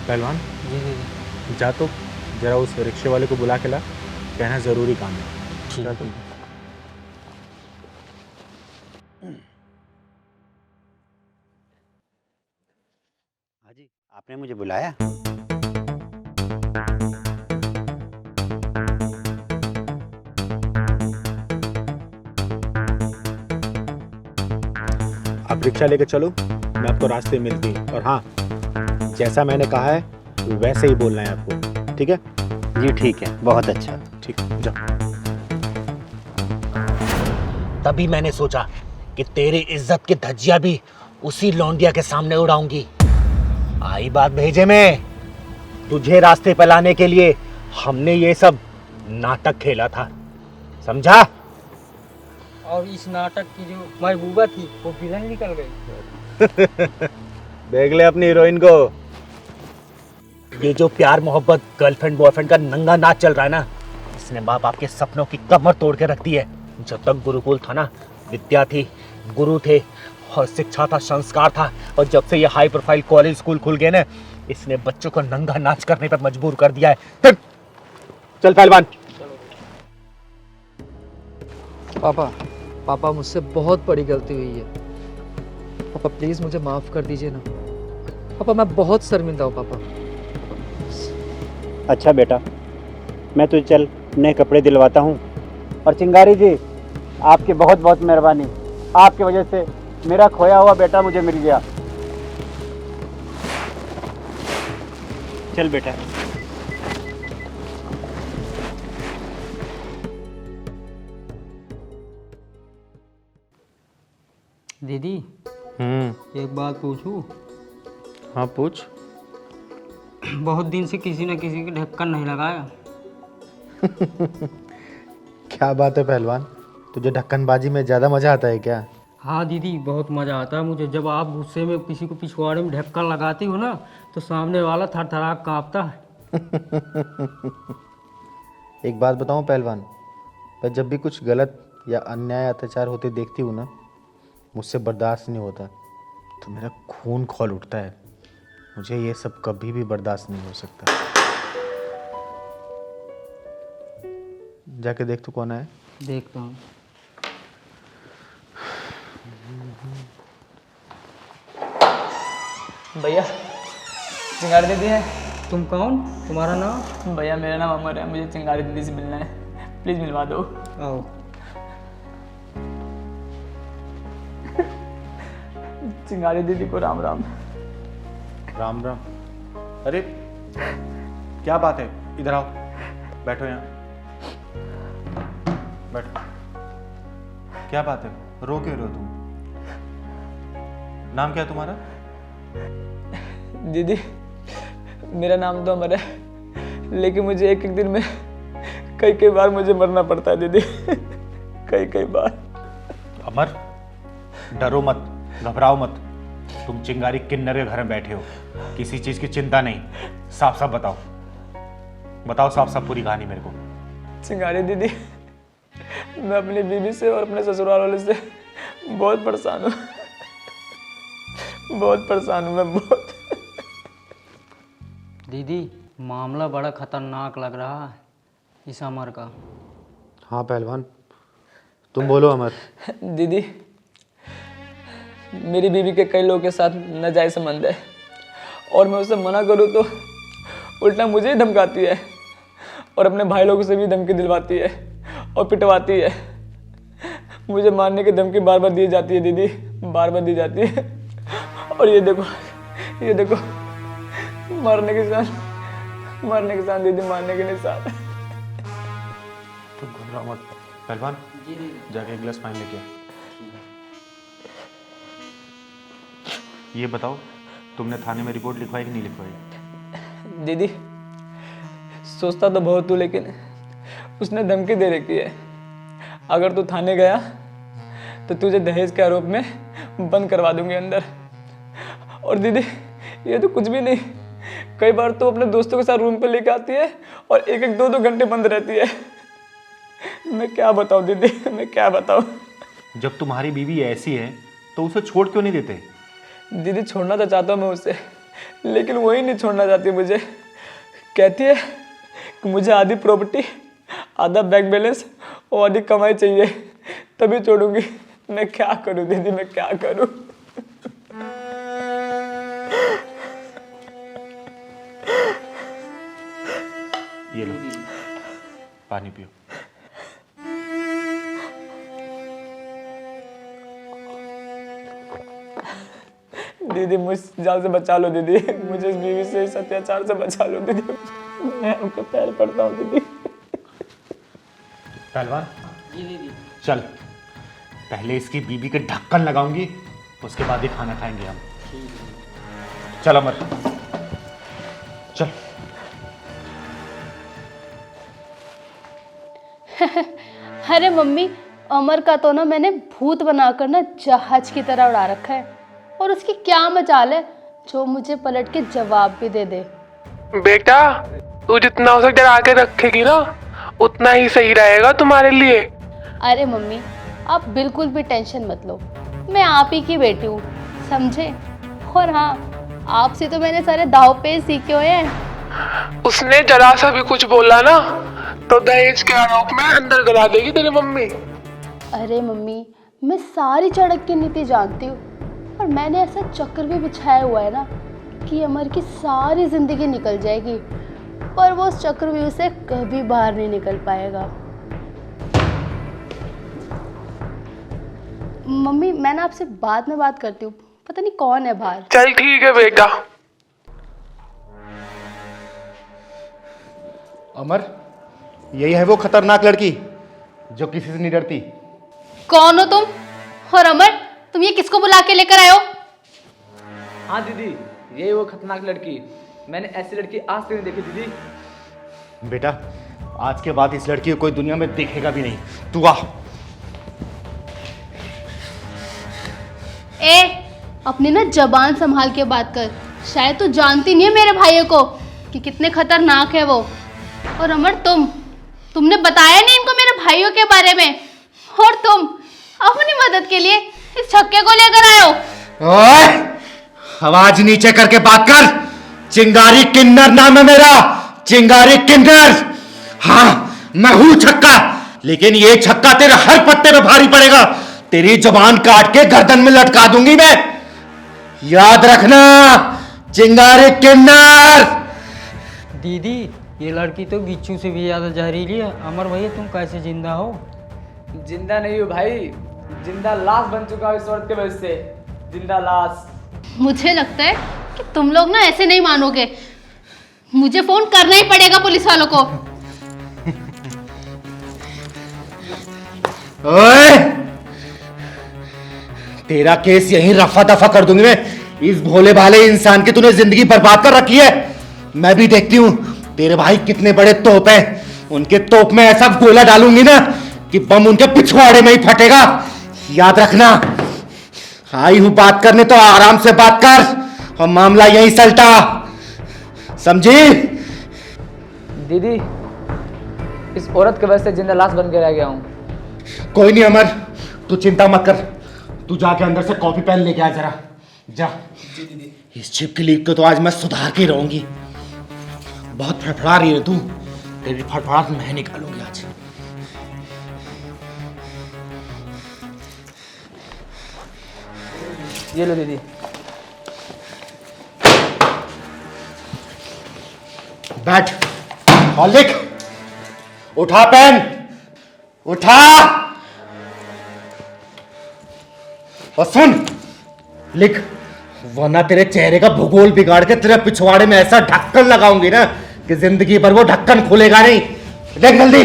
पहलवान जी दीदी। जा तो जरा उस रिक्शे वाले को बुला के ला, कहना जरूरी काम है। ठीक जा है। तो। हाँ जी, आपने मुझे बुलाया? आप रिक्शा लेके चलो, मैं आपको रास्ते में मिलती हूँ। और हाँ, जैसा मैंने कहा है वैसे ही बोलना है आपको, ठीक है? जी ठीक है, बहुत अच्छा। ठीक, जाओ। तभी मैंने सोचा कि तेरी इज्जत की धज्जियां भी उसी लौंडिया के सामने उड़ाऊंगी। आई बात भेजे में, तुझे रास्ते पे लाने के लिए हमने ये सब नाटक खेला था, समझा? और इस नाटक की जो महबूबा थी वो विलन निकल गई। देख ले अपनी हीरोइन को। ये जो प्यार मोहब्बत गर्लफ्रेंड बॉयफ्रेंड का नंगा नाच चल रहा है ना, इसने माँ बाप के सपनों की कमर तोड़ के रख दी है। जब तक गुरुकुल था ना, विद्या थी, गुरु थे और शिक्षा था, संस्कार था। और जब से ये हाई प्रोफाइल कॉलेज स्कूल खुल गए ना, इसने बच्चों को नंगा नाच करने पर मजबूर कर दिया है। चल पहलवान। पापा मुझसे बहुत बड़ी गलती हुई है। पापा प्लीज मुझे माफ कर दीजिए ना। पापा मैं बहुत शर्मिंदा हूँ पापा। अच्छा बेटा, मैं तुझे चल नए कपड़े दिलवाता हूँ। और चिंगारी जी, आपकी बहुत बहुत मेहरबानी। आपकी वजह से मेरा खोया हुआ बेटा मुझे मिल गया। चल बेटा। दीदी एक बात पूछूं? हाँ पूछ। बहुत दिन से किसी न किसी के ढक्कन नहीं लगाया। क्या बात है पहलवान, तुझे ढक्कनबाजी में ज़्यादा मज़ा आता है क्या? हाँ दीदी, बहुत मज़ा आता है मुझे। जब आप गुस्से में किसी को पिछवाड़े में ढक्कन लगाती हो ना, तो सामने वाला थरथरा कांपता है। एक बात बताऊं पहलवान, मैं जब भी कुछ गलत या अन्याय अत्याचार होते देखती हूँ ना, मुझसे बर्दाश्त नहीं होता, तो मेरा खून खौल उठता है। मुझे ये सब कभी भी बर्दाश्त नहीं हो सकता। जाके देख तो कौन है। देखता हूँ। भैया, चिंगारी दीदी है। तुम कौन? तुम्हारा नाम? भैया मेरा नाम अमर है, मुझे चिंगारी दीदी से मिलना है, प्लीज मिलवा दो। आओ। चिंगारी दीदी को राम राम। राम राम। अरे क्या बात है, इधर आओ, बैठो यहाँ, बैठो। क्या बात है, रो क्यों रहे हो तुम? नाम क्या है तुम्हारा? दीदी मेरा नाम तो अमर है, लेकिन मुझे एक एक दिन में कई कई बार मुझे मरना पड़ता है दीदी। कई कई बार। अमर, डरो मत, घबराओ मत। तुम चिंगारी किन्नर के घर में बैठे हो, किसी चीज की चिंता नहीं। साफ साफ बताओ, बताओ साफ साफ पूरी कहानी मेरे को। चिंगारी दीदी, मैं अपनी बीवी से और अपने ससुराल वाले से बहुत परेशान हूँ। बहुत परेशान हूँ मैं, बहुत। दीदी मामला बड़ा खतरनाक लग रहा है इस अमर का। हाँ पहलवान, तुम बोलो अमर। दीदी मेरी बीवी के कई लोगों के साथ नाजायज संबंध है, और मैं उसे मना करूँ तो उल्टा मुझे ही धमकाती है, और अपने भाई लोगों से भी धमकी दिलवाती है और पिटवाती है। मुझे मारने की धमकी बार बार दी जाती है दीदी, बार बार दी जाती है। और ये देखो, ये देखो, मारने के निशान, मारने के निशान दीदी, मारने के निशान। तुम घबराओ मत पहलवान, जाके एक गिलास पानी लेके आ। ये बताओ, तुमने थाने में रिपोर्ट लिखवाई कि नहीं लिखवाई? दीदी सोचता तो बहुत हूँ, लेकिन उसने धमकी दे रखी है, अगर तू थाने गया तो तुझे दहेज के आरोप में बंद करवा दूंगी अंदर। और दीदी ये तो कुछ भी नहीं, कई बार तो अपने दोस्तों के साथ रूम पे लेके आती है और एक एक दो दो घंटे बंद रहती है। मैं क्या बताऊँ दीदी, मैं क्या बताऊँ। जब तुम्हारी बीवी ऐसी है तो उसे छोड़ क्यों नहीं देते? दीदी छोड़ना तो चाहता हूँ मैं उससे, लेकिन वही नहीं छोड़ना चाहती मुझे। कहती है कि मुझे आधी प्रॉपर्टी, आधा बैंक बैलेंस और आधी कमाई चाहिए, तभी छोड़ूंगी। मैं क्या करूं दीदी, मैं क्या करूं? ये लो पानी पियो। दीदी मुझ जाल से बचा लो दीदी, मुझे इस बीवी से, इस अत्याचार से बचा लो दीदी, मैं उनके पैर पड़ता हूँ दीदी। पहलवान चल, पहले इसकी बीबी के ढक्कन लगाऊंगी, उसके बाद ही खाना खाएंगे हम। चल अमर चल। अरे मम्मी, अमर का तो ना मैंने भूत बनाकर ना जहाज की तरह उड़ा रखा है, और उसकी क्या मजाल है जो मुझे पलट के जवाब भी दे दे। बेटा तू जितना उसे डरा के रखेगी ना उतना ही सही रहेगा तुम्हारे लिए। अरे मम्मी, आप बिल्कुल भी टेंशन मत लो, मैं आप ही की बेटी हूँ, समझे? और हाँ, आपसे तो मैंने सारे दाव पेच सीखे हुए हैं। उसने जरा सा भी कुछ बोला ना तो दहेज के आरोप में अंदर करा देगी तेरी मम्मी। अरे मम्मी, मैं सारी चड़क की नीति जानती हूँ, और मैंने ऐसा चक्र भी बिछाया हुआ है ना कि अमर की सारी जिंदगी निकल जाएगी, पर वो उस चक्रव्यूह से कभी बाहर नहीं निकल पाएगा। मम्मी, मैं ना आपसे बाद में बात करती हूँ, पता नहीं कौन है बाहर। चल ठीक है बेटा। अमर, यही है वो खतरनाक लड़की जो किसी से नहीं डरती। कौन हो तुम? और अमर, तुम ये किसको बुला के लेकर आए हो? हाँ दीदी, ये वो खतरनाक लड़की, मैंने ऐसी लड़की आज तक नहीं देखी दीदी। बेटा, आज के बाद इस लड़की को कोई दुनिया में देखेगा भी नहीं। तू आ। ए, अपनी ना जबान संभाल के बात कर, शायद तू जानती नहीं है मेरे भाइयों को कि कितने खतरनाक है वो। और अमर, तुमने बताया नहीं इनको मेरे भाइयों के बारे में, और तुम अपनी मदद के लिए इस छक्के को लेकर आए हो। ओए, आवाज नीचे करके बात कर। चिंगारी किन्नर नाम है मेरा, चिंगारी किन्नर। हाँ, मैं हूं छक्का, लेकिन ये छक्का तेरे हर पत्ते पे भारी पड़ेगा। तेरी जुबान काट के गर्दन में लटका दूंगी मैं, याद रखना, चिंगारी किन्नर। दीदी, ये लड़की तो बिच्छू से भी ज्यादा जहरीली है। अमर भैया, तुम कैसे जिंदा हो? जिंदा नहीं हूँ भाई, जिंदा लाश बन चुका हूँ इस औरत के वजह से, जिंदा लाश। मुझे लगता है कि तुम लोग ना ऐसे नहीं मानोगे, मुझे फोन करना ही पड़ेगा पुलिस वालों को। ओए, तेरा केस यहीं रफा दफा कर दूंगी मैं। इस भोले भाले इंसान की तूने जिंदगी बर्बाद कर रखी है। मैं भी देखती हूँ तेरे भाई कितने बड़े तोप हैं। उनके तोप में ऐसा गोला डालूंगी ना कि बम उनके पिछवाड़े में ही फटेगा, याद रखना। आई हूं बात करने तो आराम से बात कर, और मामला यहीं सलटा, समझी? दीदी, इस औरत की वजह से जिंदा लाश बन के रह गया हूँ। कोई नहीं अमर, तू चिंता मत कर। तू जाके अंदर से कॉपी पेन लेके आ जरा, जा। इस छिपकली को तो आज मैं सुधार के रहूंगी। बहुत फड़फड़ा रही है तू, तेरी फड़फड़ाहट मैं निकालूंगी आज। ये लो दीदी। बैठ और लिख। उठा पेन, उठा। और सुन, लिख, वरना तेरे चेहरे का भूगोल बिगाड़ के तेरे पिछवाड़े में ऐसा ढक्कन लगाऊंगी ना कि जिंदगी भर वो ढक्कन खुलेगा नहीं। लिख जल्दी,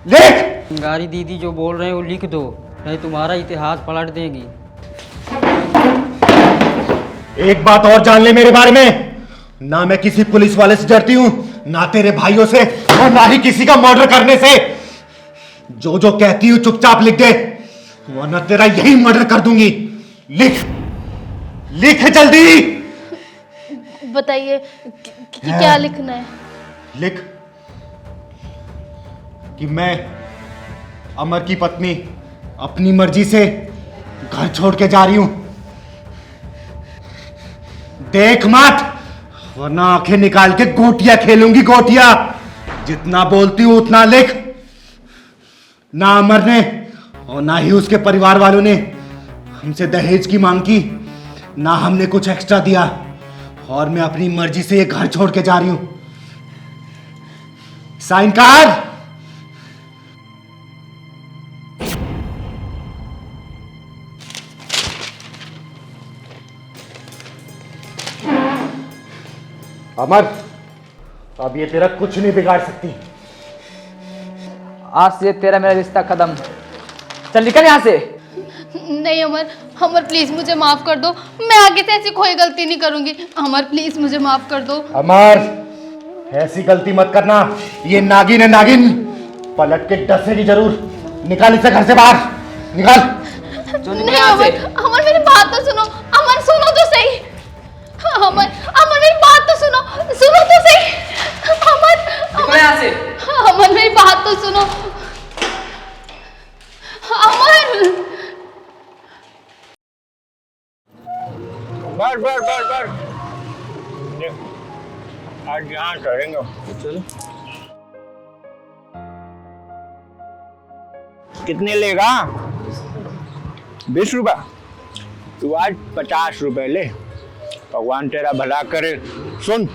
लिख। चिंगारी दीदी जो बोल रहे हैं वो लिख दो, नहीं तुम्हारा इतिहास पलट देगी। एक बात और जान ले मेरे बारे में, ना मैं किसी पुलिस वाले से डरती हूं, ना तेरे भाइयों से, और ना ही किसी का मर्डर करने से। जो जो कहती हूं चुपचाप लिख दे, वरना तेरा यही मर्डर कर दूंगी। लिख, लिख जल्दी। बताइए क्या लिखना है? लिख कि मैं अमर की पत्नी अपनी मर्जी से घर छोड़ के जा रही हूं। देख मत, वरना आंखें निकाल के गोटियां खेलूंगी, गोटियां। जितना बोलती हूं उतना लिख। ना अमर ने और ना ही उसके परिवार वालों ने हमसे दहेज की मांग की, ना हमने कुछ एक्स्ट्रा दिया, और मैं अपनी मर्जी से ये घर छोड़ के जा रही हूं। साइन कर। अमर, अब ये तेरा कुछ नहीं बिगाड़ सकती। आज से तेरा मेरा रिश्ता खत्म। चल निकल यहाँ से। नहीं अमर, अमर प्लीज मुझे माफ कर दो, मैं आगे से ऐसी कोई गलती नहीं करूंगी। अमर प्लीज मुझे माफ कर दो। अमर, ऐसी गलती मत करना, ये नागिन है नागिन, पलट के डसेगी जरूर। निकाल इसे घर से बाहर, निकाल। नहीं अमर, अमर मेरी बात तो सुनो, अमर सुनो तो सही। अमर, अमर मेरी बात तो सुनो, सुनो तो सही। अमर, निकल यहाँ से। अमर मेरी बात तो सुनो। अमर, बस बस बस बस, आज यहाँ चलेंगे। चलो। कितने लेगा? 20 रुपया। तू आज 50 रुपए ले, भगवान तेरा भला करे। सुन,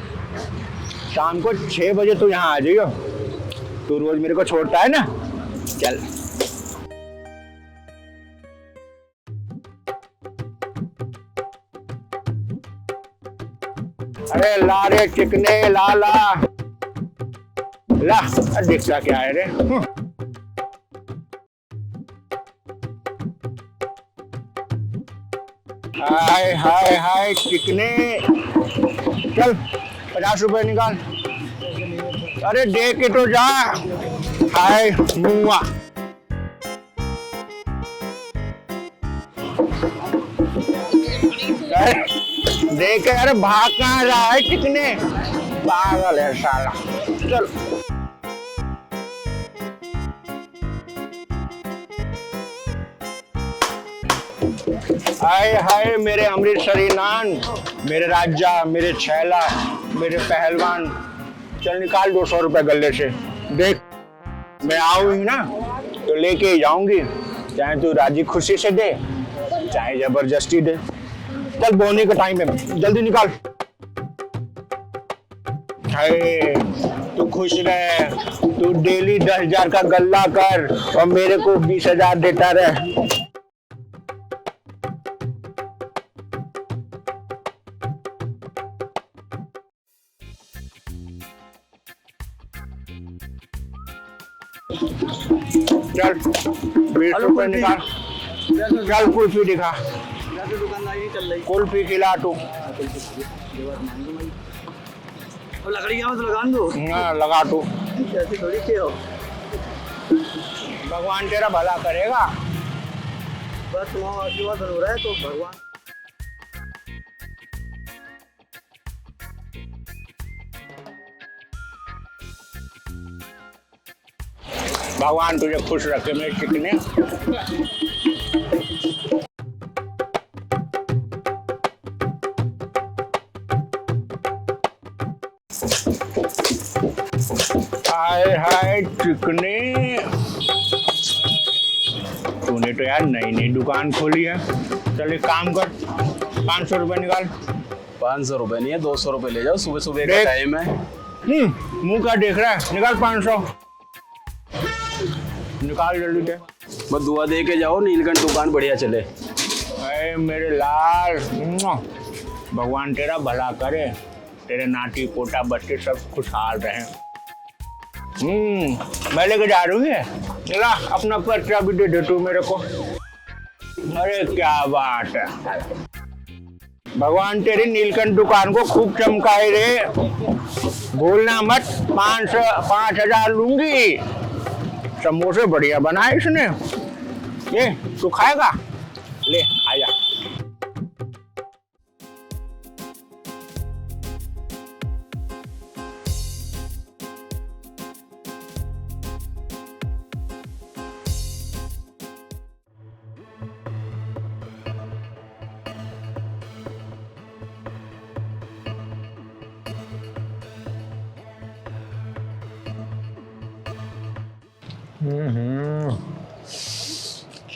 शाम को 6 बजे तू यहाँ आ जाइयो। तू रोज मेरे को छोड़ता है ना, चल। अरे ला रे चिकने, ला ला ला। दिखता क्या है रे? हाय हाय हाय चिकने, चल 50 रुपए निकाल। अरे दे के तो जा। हाय मुआ, देख के। अरे भाग कहाँ रहा है चिकने, पागल है साला। चल हाय हाय मेरे अमृतसरी नान, मेरे राजा, मेरे छैला, मेरे पहलवान। चल निकाल 200 रुपए गले से। देख, मैं आऊंगी ना तो लेके ही जाऊंगी, चाहे तू राजी खुशी से दे, चाहे जबरदस्ती दे। चल बोने का टाइम है, जल्दी निकाल। हाय तू खुश रहे, तू डेली 10,000 का गल्ला कर और मेरे को 20,000 देता रहे। चल 20 रुपए निकाल। चल कुल्फी दिखा, कुल्फी खिला तू। लकड़ी तो लगा दो। लगा तू, ऐसे थोड़ी के हो। भगवान तेरा भला करेगा। बस तुम्हारा आशीर्वाद हो रहा है तो भगवान। भगवान तुझे खुश रखे मेरे चिकने। हाय हाय चिकने, तूने तो यार नई नई दुकान खोली है। चल एक काम कर, 500 रुपए निकाल। 500 रुपए नहीं है, 200 रुपए ले जाओ, सुबह सुबह का टाइम है। मुंह का देख रहा है, निकाल 500 निकाल जल्दी दे। बस दुआ दे के जाओ, नीलकंठ दुकान बढ़िया चले। अरे मेरे लाल, भगवान तेरा भला करे, तेरे नाती पोता बच्चे सब खुशहाल रहे। मैं लेके जा रही है, चला अपना पर्चा भी दे दे तू मेरे को। अरे क्या बात है, भगवान तेरी नीलकंठ दुकान को खूब चमकाए रे। भूलना मत, 5,000 लूंगी। समोसे बढ़िया बनाए इसने। ये तू खाएगा? ले आ जा।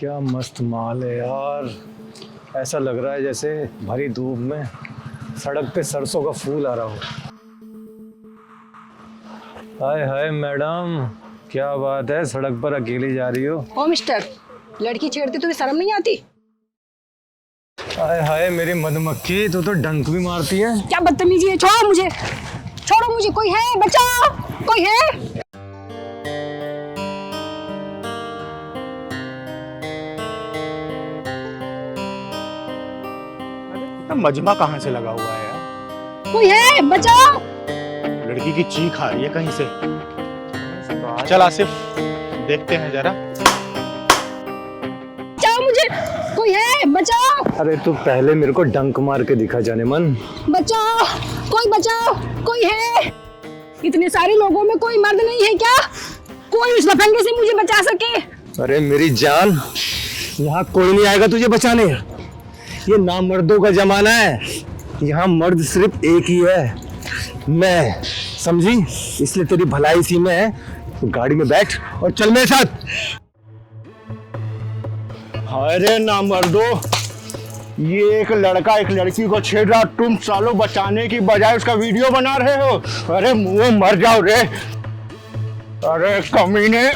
क्या मस्त माल है यार। ऐसा लग रहा है जैसे भरी धूप में सड़क पे सरसों का फूल आ रहा हो। हाय हाय मैडम, क्या बात है, सड़क पर अकेली जा रही हो? ओ मिस्टर, लड़की छेड़ती तुम्हें शर्म नहीं आती? हाय हाय मेरी मधुमक्खी, तू तो डंक भी मारती है। क्या बदतमीजी है, छोड़ो मुझे, छोड़ो मुझे, कोई है, बचाओ, कोई है? मजमा कहाँ से लगा हुआ है यार? कोई है, बचाओ। लड़की की चीख आ रही है कहीं से। चल आसिफ, देखते हैं जरा। बचाओ मुझे, कोई है, बचाओ। अरे तू पहले मेरे को डंक मार के दिखा जाने मन। बचाओ, कोई है? इतने सारे लोगों में कोई मर्द नहीं है क्या? कोई उस लफंगे से मुझे बचा सके? अरे मेरी जान, यहाँ कोई नहीं आएगा तुझे बचाने। ये नामर्दों का जमाना है, यहाँ मर्द सिर्फ एक ही है, मैं, समझी? इसलिए तेरी भलाई इसी में है। तो गाड़ी में बैठ और चल मेरे साथ। अरे नामर्दो, ये एक लड़का एक लड़की को छेड़ रहा, तुम सालों बचाने की बजाय उसका वीडियो बना रहे हो। अरे मुंह मर जाओ रे। अरे कमीने,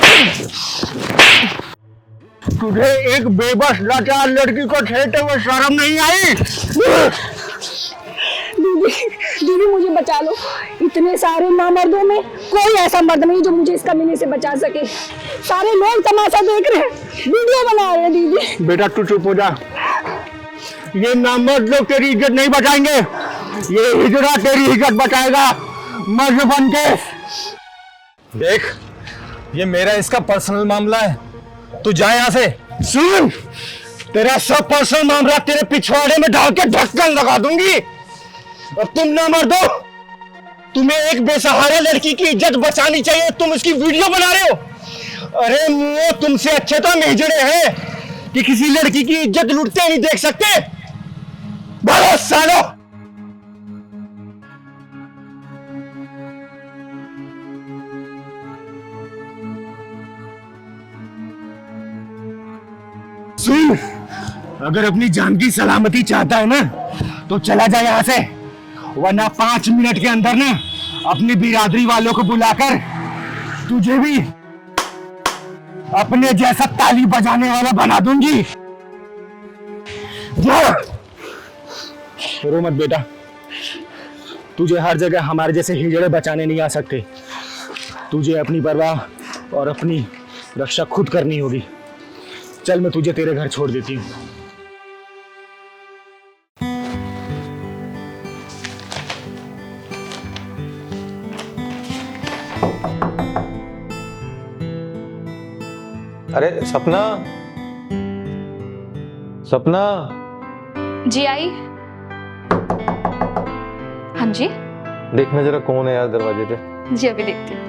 तुझे एक बेबस लाचार लड़की को छेड़ते हुए शर्म नहीं आई? दीदी मुझे बचा लो, इतने सारे नामर्दों में कोई ऐसा मर्द नहीं जो मुझे इस कमीने से बचा सके। सारे लोग तमाशा देख रहे हैं, वीडियो बना रहे हैं। दीदी बेटा तू चुप हो जा। ये नामर्द लोग तेरी इज्जत नहीं बचाएंगे, ये हिजड़ा तेरी इज्जत बचाएगा, मर्द बन के। देख, ये मेरा इसका पर्सनल मामला है, तू जा यहाँ से। सुन, तेरा सब पर्सनल मामला तेरे पिछवाड़े में डाल के ढक्कन लगा दूंगी। अब तुम ना मर दो, तुम्हें एक बेसहारा लड़की की इज्जत बचानी चाहिए, तुम इसकी वीडियो बना रहे हो। अरे मुँह, तुमसे अच्छे तो मेजड़े हैं कि किसी लड़की की इज्जत लूटते नहीं देख सकते। बहुत सालो। सुन, अगर अपनी जान की सलामती चाहता है ना तो चला जाए यहाँ से, वरना 5 मिनट के अंदर ना अपनी बिरादरी वालों को बुलाकर तुझे भी अपने जैसा ताली बजाने वाला बना दूंगी। जा। रो मत बेटा, तुझे हर जगह हमारे जैसे हिजड़े बचाने नहीं आ सकते। तुझे अपनी परवाह और अपनी रक्षा खुद करनी होगी। चल मैं तुझे तेरे घर छोड़ देती हूँ। अरे सपना, सपना। जी आई। हाँ जी, देखना जरा कौन है यार दरवाजे पे। जी अभी देखती हूँ।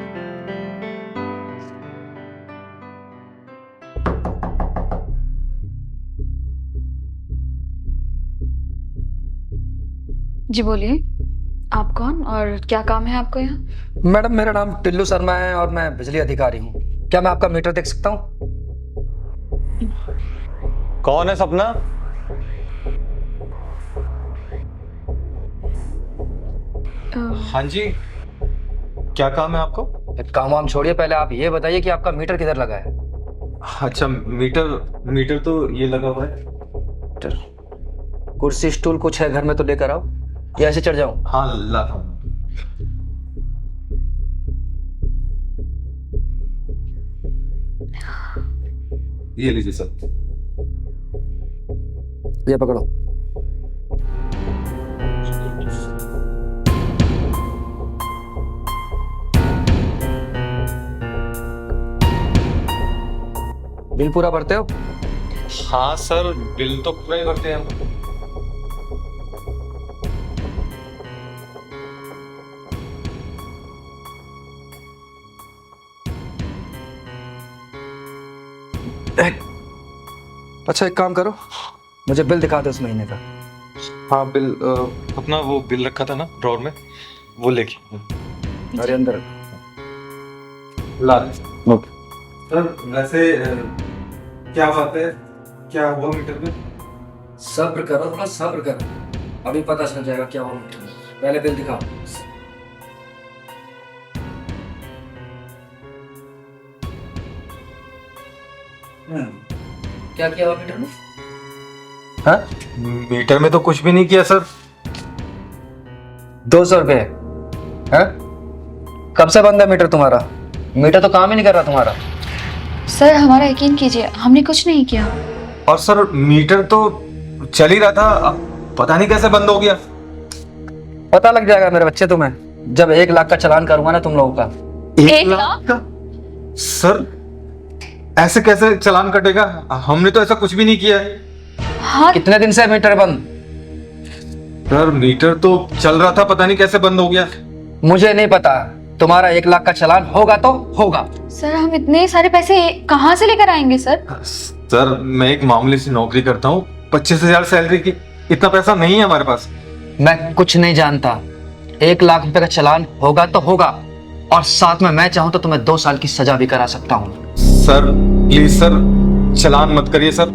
जी बोलिए, आप कौन और क्या काम है आपको यहाँ? मैडम मेरा नाम टिल्लू शर्मा है और मैं बिजली अधिकारी हूँ। क्या मैं आपका मीटर देख सकता हूँ? कौन है सपना? हाँ जी, क्या काम है आपको? काम वाम छोड़िए, पहले आप ये बताइए कि आपका मीटर किधर लगा है? अच्छा, मीटर तो ये लगा हुआ है। कुर्सी स्टूल कुछ है घर में तो लेकर आओ, या ऐसे चढ़ जाऊं? हाँ लाता हूं। ये लीजिए सर। ये पकड़ो। बिल पूरा भरते हो? हाँ सर, बिल तो पूरा ही भरते हैं हम। अच्छा एक काम करो, मुझे बिल दिखा दो उस महीने का। हाँ बिल, अपना वो बिल रखा था ना ड्रॉर में, वो लेके। अरे अंदर ला। सर वैसे क्या बात है, क्या हुआ मीटर में? सब्र करो, थोड़ा सब्र करो, अभी पता चल जाएगा क्या हुआ मीटर में। पहले बिल दिखाओ। क्या किया हुआ मीटर में? हाँ? मीटर में तो कुछ भी नहीं किया सर। 200 रुपये। हाँ? कब से बंद है मीटर तुम्हारा? मीटर तो काम ही नहीं कर रहा तुम्हारा। सर हमारा यकीन कीजिए, हमने कुछ नहीं किया। और सर मीटर तो चल ही रहा था, अब पता नहीं कैसे बंद हो गया। पता लग जाएगा मेरे बच्चे तुम्हें, जब 1 लाख का चालान करूंगा ना तुम लोगों का। 1 लाख का? सर ऐसे कैसे चालान कटेगा? हमने तो ऐसा कुछ भी नहीं किया है। हाँ। कितने दिन से मीटर बंद? सर मीटर तो चल रहा था, पता नहीं कैसे बंद हो गया। मुझे नहीं पता, तुम्हारा 1 लाख का चालान होगा तो होगा। सर हम इतने सारे पैसे कहाँ से लेकर आएंगे सर? सर मैं एक मामूली सी नौकरी करता हूँ, 25,000 सैलरी की, इतना पैसा नहीं है हमारे पास। मैं कुछ नहीं जानता, 1 लाख रुपए का चालान होगा तो होगा, और साथ में मैं चाहूँ तो तुम्हें 2 साल की सजा भी करा सकता हूँ। सर प्लीज सर, चालान मत करिए सर,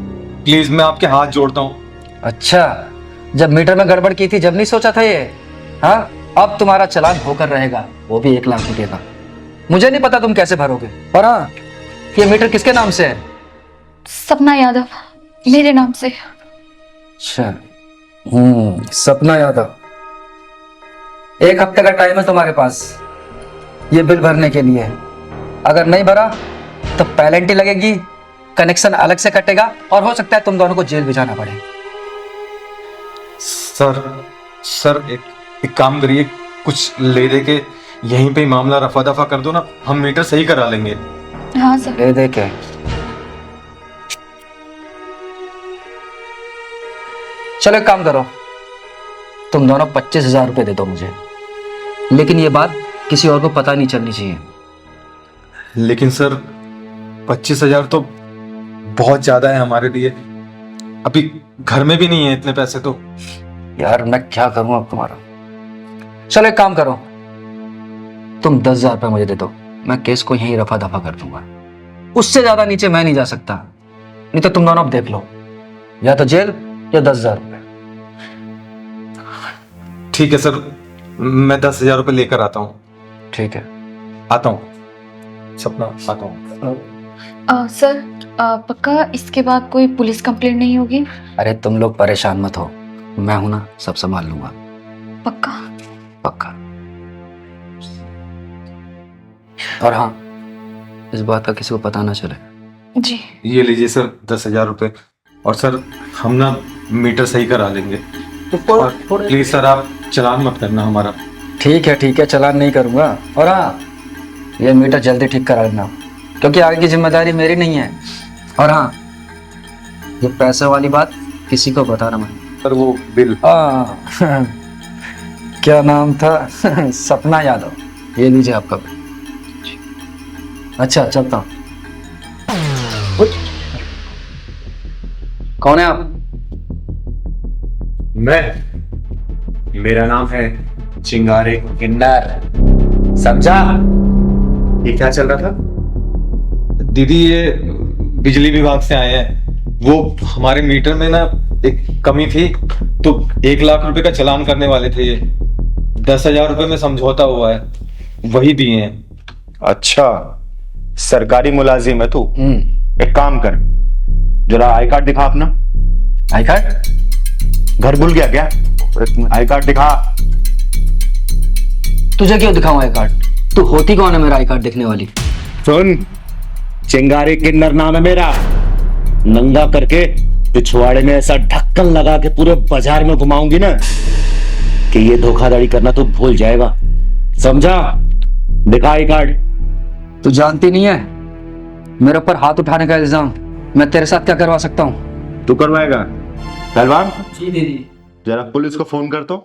प्लीज, मैं आपके हाथ जोड़ता हूँ। अच्छा, जब मीटर में गड़बड़ की थी जब नहीं सोचा था ये? हाँ, अब तुम्हारा चालान होकर रहेगा, वो भी 1 लाख रुपए का। मुझे नहीं पता तुम कैसे भरोगे, पर हाँ, ये मीटर किसके नाम से है? सपना यादव, मेरे नाम से। अच्छा, सपना यादव। 1 हफ्ते का टाइम है तुम्हारे पास ये बिल भरने के लिए। अगर नहीं भरा तो पेनल्टी लगेगी, कनेक्शन अलग से कटेगा, और हो सकता है तुम दोनों को जेल भी जाना पड़े। सर एक काम करिए, कुछ ले दे के यहीं पे मामला रफा दफा कर दो ना, हम मीटर सही करा लेंगे। हाँ सर। ले दे के? चलो एक काम करो, तुम दोनों 25,000 रुपए दे दो मुझे, लेकिन ये बात किसी और को पता नहीं चलनी चाहिए। लेकिन सर 25,000 तो बहुत ज्यादा है हमारे लिए, अभी घर में भी नहीं है इतने पैसे तो। यार मैं क्या करूं अब तुम्हारा। चलो एक काम करो, तुम 10,000 रुपए मुझे दे दो, मैं केस को यहीं रफा दफा कर दूंगा, उससे ज्यादा नीचे मैं नहीं जा सकता। नहीं तो तुम दोनों अब देख लो, या तो जेल या 10,000 रुपए। ठीक है सर, मैं 10,000 रुपए लेकर आता हूँ। ठीक है, आता हूँ सपना, आता हूँ। सर पक्का इसके बाद कोई पुलिस कंप्लेंट नहीं होगी? अरे तुम लोग परेशान मत हो, मैं हूं ना, सब संभाल लूंगा। पक्का? पक्का। और हाँ, इस बात का किसी को पता ना चले। जी। ये लीजिए सर 10,000 रुपए, और सर हम ना मीटर सही करा लेंगे, और प्लीज सर आप चालान मत करना हमारा। ठीक है, चालान नहीं करूंगा। और हाँ, ये मीटर जल्दी ठीक करा लेना, क्योंकि आगे की जिम्मेदारी मेरी नहीं है। और हाँ, ये पैसे वाली बात किसी को बताना मत। सर वो बिल, क्या नाम था? सपना यादव। ये लीजिए आपका बिल। अच्छा चलता हूँ। कौन है आप? मेरा नाम है चिंगारे किन्नर, समझा? ये क्या चल रहा था? दीदी ये बिजली विभाग से आए हैं, वो हमारे मीटर में ना एक कमी थी, तो 1 लाख रुपए का चालान करने वाले थे। ये 10,000 रुपए में समझौता हुआ है, वही दिए हैं। अच्छा, सरकारी मुलाजिम है तू? एक काम कर, जरा आई कार्ड दिखा अपना। I card? घर भूल गया क्या? आई कार्ड दिखा। तुझे क्यों दिखाऊं आई कार्ड? तू होती कौन है मेरा आई कार्ड दिखने वाली? सुन, चिंगारी किन्नर नाम है मेरा, नंगा करके पिछवाड़े में ऐसा ढक्कन लगा के पूरे बाजार में घुमाऊंगी ना कि ये धोखाधड़ी करना तो भूल जाएगा, समझा? दिखा आई कार्ड। तू जानती नहीं है मेरे ऊपर हाथ उठाने का इल्जाम मैं तेरे साथ क्या करवा सकता हूँ? तू करवाएगा? पहलवान जी दीदी। जरा पुलिस को फोन कर, तो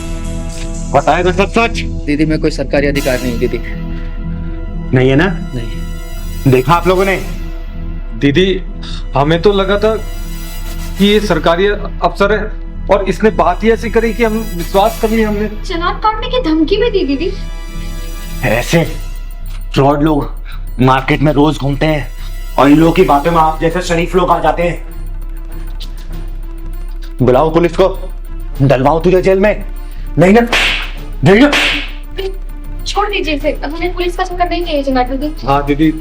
बताएगा सब सच? दीदी मैं कोई सरकारी अधिकारी नहीं। दीदी नहीं है ना? नहीं। देखा आप लोगों ने? दीदी हमें तो लगा था कि ये सरकारी अफसर है, और इसने बात ही ऐसी करी कि हम विश्वास कर लिया हमने। चालान काटने की धमकी भी दी दीदी। ऐसे फ्रॉड लोग मार्केट में रोज घूमते हैं, और इन लोगों की बातों में आप जैसे शरीफ लोग आ जाते हैं। बुलाओ पुलिस को, डलवाओ तुझे जेल में। नहीं ना, नहीं ना। छोड़ दीजिए इसे, हमें पुलिस का चक्कर नहीं चाहिए जनार्दन दीदी। हाँ दीदी,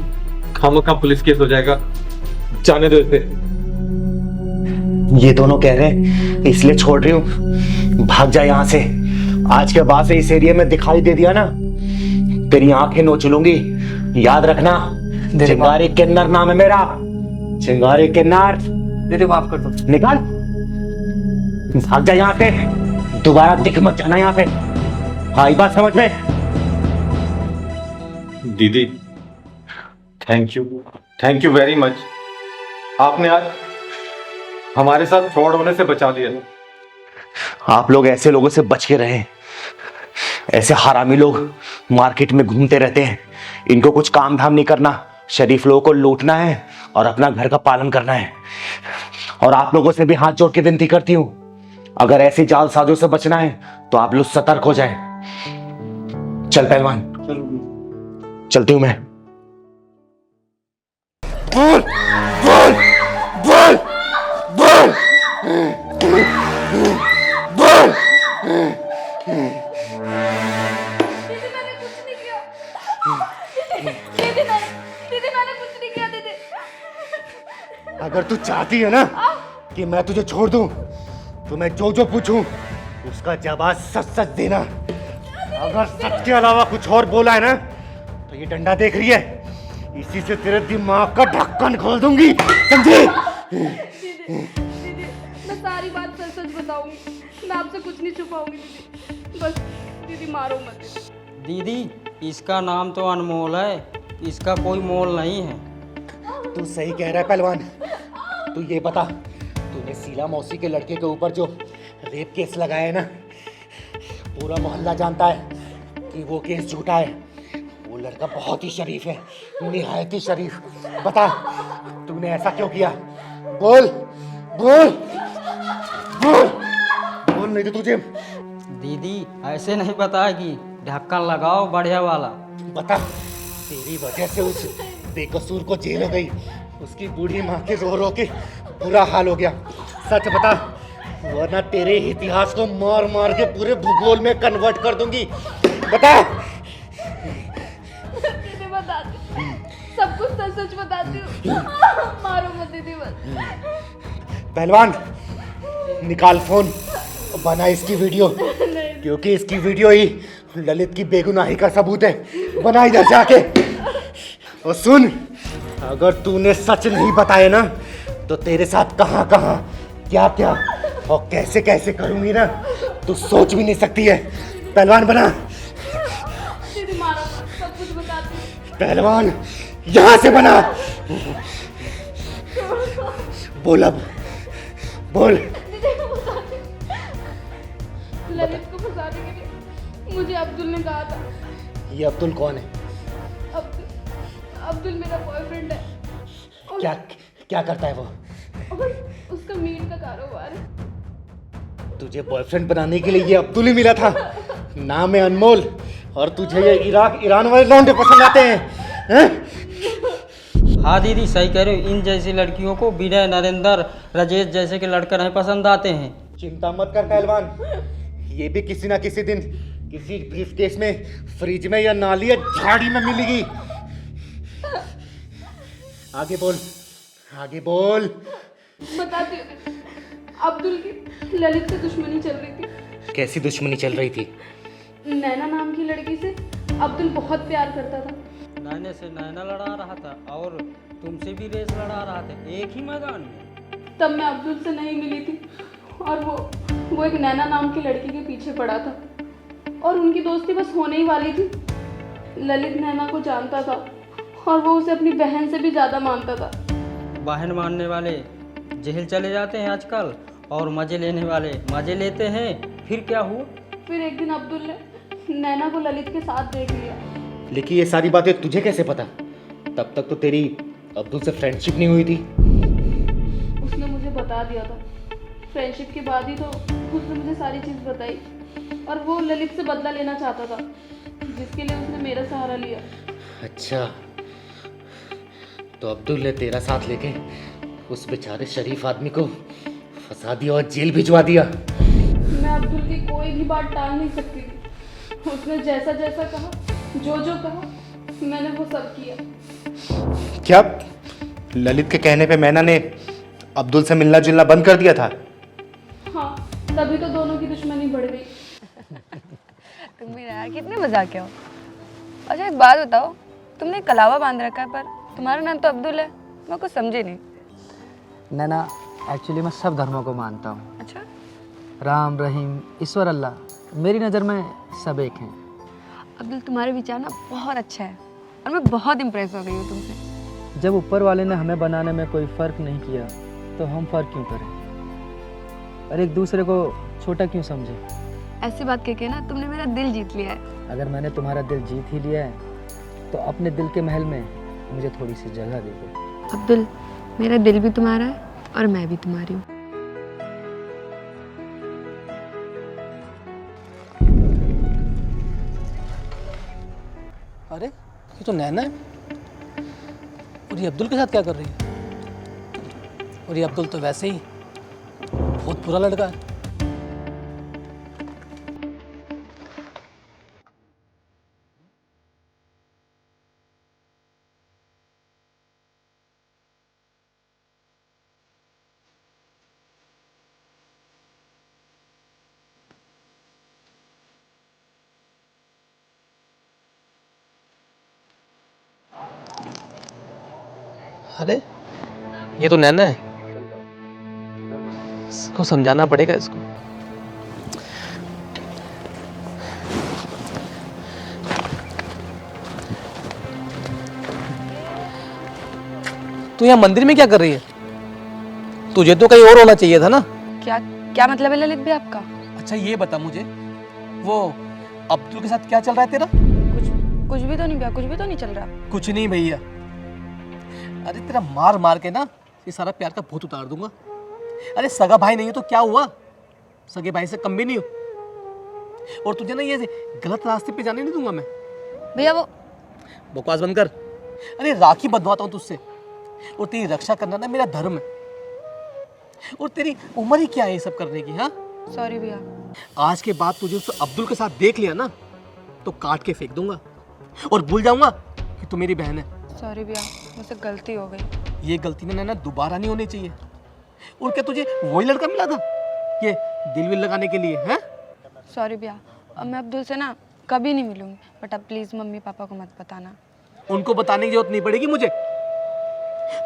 खामखा पुलिस केस हो जाएगा, जाने दो इसे। ये दोनों कह रहे हैं इसलिए छोड़ रही हूँ, भाग जा यहाँ से। आज के बाद से इस एरिया में दिखाई दे दिया ना, तेरी आंखें नोच लूंगी, याद रखना। चिंगारी किन्नर नाम है मेरा, चिंगारी किन्नर। दीदी माफ कर दो। निकाल, भाग जा यहाँ से, दोबारा दिख मत जाना यहाँ पे। हाँ, ये बात समझ में। दीदी थैंक यू वेरी मच। आपने आज हमारे साथ फ्रॉड होने से बचा दिया। आप लोग ऐसे लोगों से बच के रहें। ऐसे हरामी लोग मार्केट में घूमते रहते हैं, इनको कुछ काम धाम नहीं करना, शरीफ लोगों को लूटना है और अपना घर का पालन करना है। और आप लोगों से भी हाथ जोड़ के विनती करती हूँ, अगर ऐसी जालसाजों से बचना है तो आप लोग सतर्क हो जाएं। चल पहलवान, चलती हूं मैं। बोल बोल बोल बोल बोल। दीदी मैंने कुछ नहीं किया दीदी। अगर तू चाहती है ना कि मैं तुझे छोड़ दूं, तो मैं जो जो पूछूं उसका जवाब सच सच देना। अगर सच के अलावा कुछ और बोला है ना, तो ये डंडा देख रही है, इसी से तेरे दिमाग का ढक्कन खोल दूंगी, समझी? दीदी मैं सारी बात सच सच बताऊंगी, मैं आपसे कुछ नहीं छुपाऊंगी दीदी। बस दीदी मारो मत। दीदी इसका नाम तो अनमोल है, इसका कोई मोल नहीं है। तू सही कह रहा है पहलवान। तू ये बता, तूने शीला मौसी के लड़के के ऊपर जो रेप केस लगाया है ना, पूरा मोहल्ला जानता है कि वो केस झूठा है। वो लड़का बहुत ही शरीफ है, निहायत ही शरीफ। बता तूने ऐसा क्यों किया? बोल बोल बोल बोल, नहीं तो तुझे। दीदी ऐसे नहीं बताएगी, ढक्कन लगाओ बढ़िया वाला। बता, तेरी वजह से उस बेकसूर को जेल हो गई, उसकी बूढ़ी माँ के रो रो के बुरा हाल हो गया। सच बता, वरना तेरे इतिहास को मार मार के पूरे भूगोल में कन्वर्ट कर दूंगी। बता। दीदी बताती, सब कुछ सच सच बताती हूँ। मारो मत दीदी बस। पहलवान निकाल फोन, बना इसकी वीडियो, क्योंकि इसकी वीडियो ही ललित की बेगुनाही का सबूत है। बना इधर जाके। और सुन, अगर तूने सच नहीं बताया ना, तो तेरे साथ कहां कहां क्या क्या और कैसे कैसे करूंगी ना, तू सोच भी नहीं सकती है। पहलवान बना। दीदी मारो मत, सब कुछ बताती हूँ। पहलवान यहां से बना। बोल अब, बोल। ललित को फंसाने के लिए मुझे अब्दुल ने कहा था। ये अब्दुल कौन है? अब्दुल मेरा बॉयफ्रेंड है। क्या क्या करता है वो? और उसका मीट का कारोबार है। तुझे बॉयफ्रेंड बनाने के लिए ये अब्दुल ही मिला था। नाम है अनमोल, और तुझे ये इराक ईरान वाले लौंडे पसंद आते हैं? हाँ दीदी सही कह रहे हो, इन जैसी लड़कियों को विनय, नरेंद्र, राजेश जैसे के लड़के नहीं पसंद आते हैं। चिंता मत कर पहलवान, ये भी किसी ना किसी दिन किसी ब्रीफकेस में, फ्रिज में या नाली या झाड़ी में मिलेगी। आगे बोल, आगे बोल। बताती हूँ, अब्दुल की ललित से दुश्मनी चल रही थी। कैसी दुश्मनी चल रही थी? नैना नाम की लड़की से अब्दुल बहुत प्यार करता था। नैना से नैना लड़ा रहा था और तुमसे भी रेस लड़ा रहा था एक ही मैदान में। तब मैं अब्दुल से नहीं मिली थी, और वो एक नैना नाम की लड़की के पीछे पड़ा था, और उनकी दोस्ती बस होने ही वाली थी। ललित नैना को जानता था, और वो उसे अपनी बहन से भी ज़्यादा मानता था। बहन मानने वाले जेल चले जाते हैं आजकल, और मजे लेने वाले मजे लेते हैं। फिर क्या हुआ? फिर एक दिन अब्दुल ने नैना को ललित के साथ देख लिया। लेकिन ये सारी बातें तुझे कैसे पता? तब तक तो तेरी अब्दुल से फ्रेंडशिप नहीं हुई थी। उसने मुझे बता दिया था। फ्रेंडशिप के बाद ही तो उसने मुझे सारी चीज़ बताई, और वो ललित से बदला लेना चाहता था, जिसके लिए उसने मेरा सहारा लिया। अच्छा, तो अब्दुल ने तेरा साथ लेके उस बेचारे शरीफ आदमी को फंसा दिया और जेल भिजवा दिया। मैं अब्दुल की कोई भी बात टाल नहीं सकती थी। उसने जैसा जैसा कहा, जो जो कहा, मैंने वो सब किया। क्या ललित के कहने पे मैना ने अब्दुल से मिलना जुलना बंद कर दिया था? हाँ, तभी तो दोनों की दुश्मनी बढ़ गई। तुम भी यार कितने मजाकिया हो। अच्छा एक बात बताओ, तुमने कलावा बांध रखा है पर तुम्हारा नाम तो अब्दुल है, मैं कुछ समझी नहीं। नैना एक्चुअली मैं सब धर्मों को मानता हूँ। अच्छा, राम रहीम ईश्वर अल्लाह, मेरी नज़र में सब एक हैं। अब्दुल तुम्हारे विचार ना बहुत अच्छा है और मैं बहुत इम्प्रेस हो गई हूँ तुमसे। जब ऊपर वाले ने हमें बनाने में कोई फ़र्क नहीं किया तो हम फ़र्क क्यों करें और एक दूसरे को छोटा क्यों समझें? ऐसी बात कह के ना तुमने मेरा दिल जीत लिया है। अगर मैंने तुम्हारा दिल जीत ही लिया है तो अपने दिल के महल में मुझे थोड़ी सी जगह दे दो। अब्दुल मेरा दिल भी तुम्हारा है और मैं भी तुम्हारी हूँ। अरे ये तो नैना है और ये अब्दुल के साथ क्या कर रही है? और ये अब्दुल तो वैसे ही बहुत बुरा लड़का है। अरे ये तो नैना है, इसको समझाना पड़ेगा इसको। तू यहाँ मंदिर में क्या कर रही है? तुझे तो कहीं और होना चाहिए था ना। क्या क्या मतलब है ललित भी आपका? अच्छा ये बता मुझे, वो अब्दुल के साथ क्या चल रहा है तेरा? कुछ भी तो नहीं भैया, कुछ भी तो नहीं चल रहा। कुछ नहीं भैया, अरे तेरा मार मार के ना ये सारा प्यार का भूत उतार दूंगा। अरे सगा भाई नहीं हो तो क्या हुआ, सगे भाई से कम भी नहीं हो। और तुझे ना ये गलत रास्ते पे जाने नहीं दूंगा मैं। भैया वो बकवास बंद कर। अरे राखी बंधवाता हूँ तुझसे और तेरी रक्षा करना ना मेरा धर्म है। और तेरी उम्र ही क्या है ये सब करने की? हाँ सॉरी भैया। आज के बाद तुझे उस अब्दुल के साथ देख लिया ना तो काट के फेंक दूंगा और भूल जाऊंगा कि तू मेरी बहन है। सॉरी भैया, मुझसे गलती हो गई। ये गलती ना दोबारा नहीं होनी चाहिए। और क्या तुझे वही लड़का मिला था ये दिल विल लगाने के लिए? हैं? सॉरी भैया, अब मैं अब्दुल से ना कभी नहीं मिलूंगी, बट अब प्लीज मम्मी पापा को मत बताना। उनको बताने की जरूरत नहीं पड़ेगी मुझे।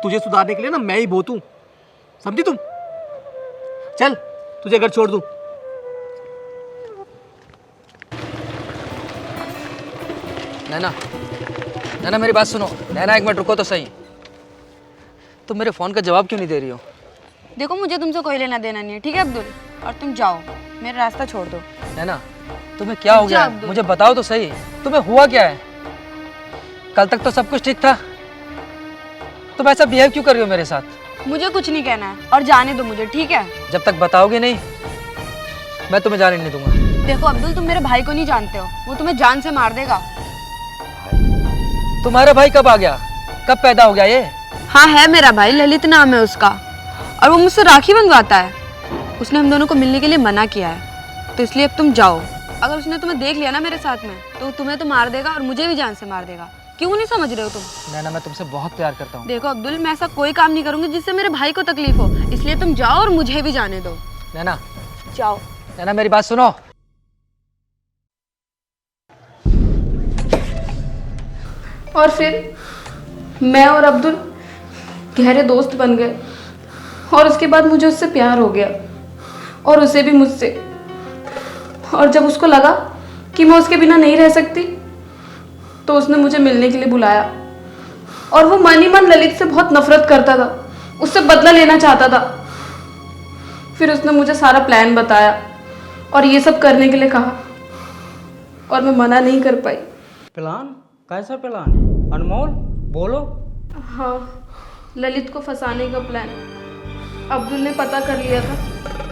तुझे सुधारने के लिए ना मैं ही बहुत हूं, समझी तुम? चल तुझे घर छोड़ दूं। नैना नैना मेरी बात सुनो। नैना एक मिनट रुको तो सही। तुम मेरे फ़ोन का जवाब क्यों नहीं दे रही हो? देखो मुझे तुमसे कोई लेना देना नहीं है, ठीक है अब्दुल? और तुम जाओ, मेरा रास्ता छोड़ दो। नैना तुम्हें क्या हो गया है? मुझे बताओ तो सही, तुम्हें हुआ क्या है? कल तक तो सब कुछ ठीक था, तुम ऐसा बिहेव क्यों कर रही हो मेरे साथ? मुझे कुछ नहीं कहना है और जाने दो मुझे, ठीक है? जब तक बताओगे नहीं मैं तुम्हें जाने नहीं दूंगा। देखो अब्दुल, तुम मेरे भाई को नहीं जानते हो, वो तुम्हें जान से मार देगा। तुम्हारा भाई कब आ गया, कब पैदा हो गया ये? हाँ है मेरा भाई, ललित नाम है उसका, और वो मुझसे राखी बंधवाता है। उसने हम दोनों को मिलने के लिए मना किया है, तो इसलिए अब तुम जाओ। अगर उसने तुम्हें देख लिया ना मेरे साथ में तो तुम्हें तो मार देगा और मुझे भी जान से मार देगा। क्यों नहीं समझ रहे हो तुम? नैना मैं तुमसे बहुत प्यार करता हूँ। देखो अब्दुल, मैं ऐसा कोई काम नहीं करूंगी जिससे मेरे भाई को तकलीफ हो, इसलिए तुम जाओ और मुझे भी जाने दो। नैना जाओ। नैना मेरी बात सुनो। और फिर मैं और अब्दुल गहरे दोस्त बन गए और उसके बाद मुझे उससे प्यार हो गया और उसे भी मुझसे। और जब उसको लगा कि मैं उसके बिना नहीं रह सकती तो उसने मुझे मिलने के लिए बुलाया। और वो मन ही मन ललित से बहुत नफरत करता था, उससे बदला लेना चाहता था। फिर उसने मुझे सारा प्लान बताया और ये सब करने के लिए कहा और मैं मना नहीं कर पाई। प्लान? कैसा प्लान? अनमोल बोलो। हाँ, ललित को फंसाने का प्लान। अब्दुल ने पता कर लिया था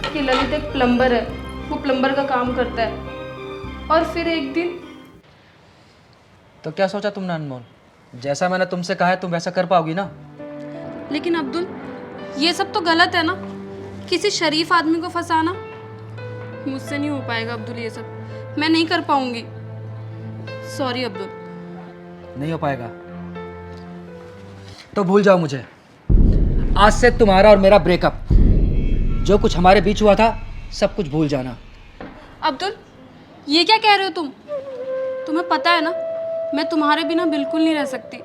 कि ललित एक प्लम्बर है, वो प्लम्बर का काम करता है। और फिर एक दिन तो क्या सोचा तुमने अनमोल? जैसा मैंने तुमसे कहा है तुम वैसा कर पाओगी ना? लेकिन अब्दुल, ये सब तो गलत है ना। किसी शरीफ आदमी को फंसाना मुझसे नहीं हो पाएगा अब्दुल, ये सब मैं नहीं कर पाऊंगी। सॉरी अब्दुल। नहीं हो पाएगा तो भूल जाओ मुझे। आज से तुम्हारा और मेरा ब्रेकअप, जो कुछ हमारे बीच हुआ था सब कुछ भूल जाना। अब्दुल ये क्या कह रहे हो तुम? तुम्हें पता है ना मैं तुम्हारे बिना बिल्कुल नहीं रह सकती।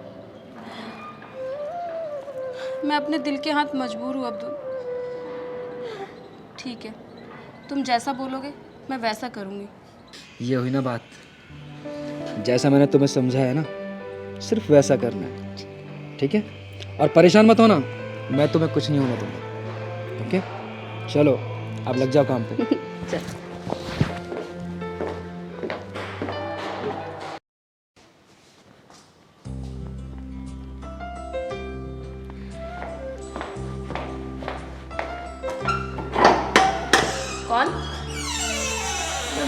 मैं अपने दिल के हाथ मजबूर हूँ अब्दुल। ठीक है, तुम जैसा बोलोगे मैं वैसा करूँगी। ये हुई ना बात, जैसा मैंने तुम्हें समझाया ना सिर्फ वैसा करना है, ठीक है? और परेशान मत होना, मैं तुम्हें कुछ नहीं होने दूंगा। ओके चलो अब लग जाओ काम पे। चल। कौन?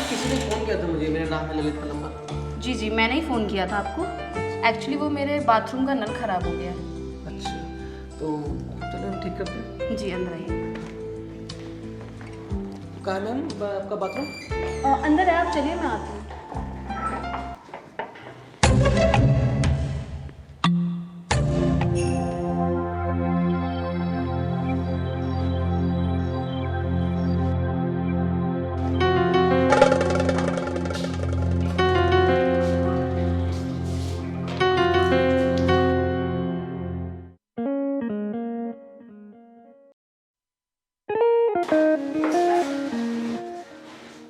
किसी ने फोन किया था मुझे, मेरा नाम है ललित का नंबर। जी जी मैंने ही फ़ोन किया था आपको। एक्चुअली वो मेरे बाथरूम का नल ख़राब हो गया है। अच्छा तो चलो हम ठीक करते हैं। जी अंदर आइए। कहाँ है मैम आपका बाथरूम? अंदर है, आप चलिए मैं आती हूँ।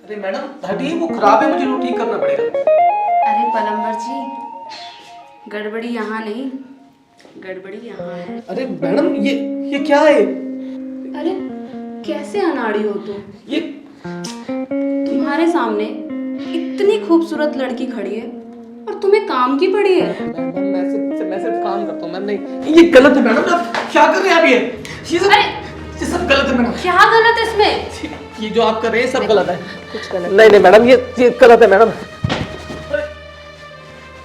अरे मैडम हटिए, वो खराब है, मुझे वो ठीक करना पड़ेगा। अरे पलम्बर जी, गड़बड़ी यहाँ नहीं, गड़बड़ी यहाँ है। अरे मैडम ये क्या है? अरे कैसे अनाड़ी हो तुम? ये तुम्हारे सामने इतनी खूबसूरत लड़की खड़ी है और तुम्हें काम की पड़ी है। मैं सिर्फ काम करता हूँ मैम। नहीं ये गलत है मैडम, आप क्या कर रहे हैं आप? ये सब गलत है मैडम। क्या गलत है इसमें? ये जो आप कर रहे हैं सब गलत है। कुछ गलत नहीं मैडम, ये गलत है मैडम।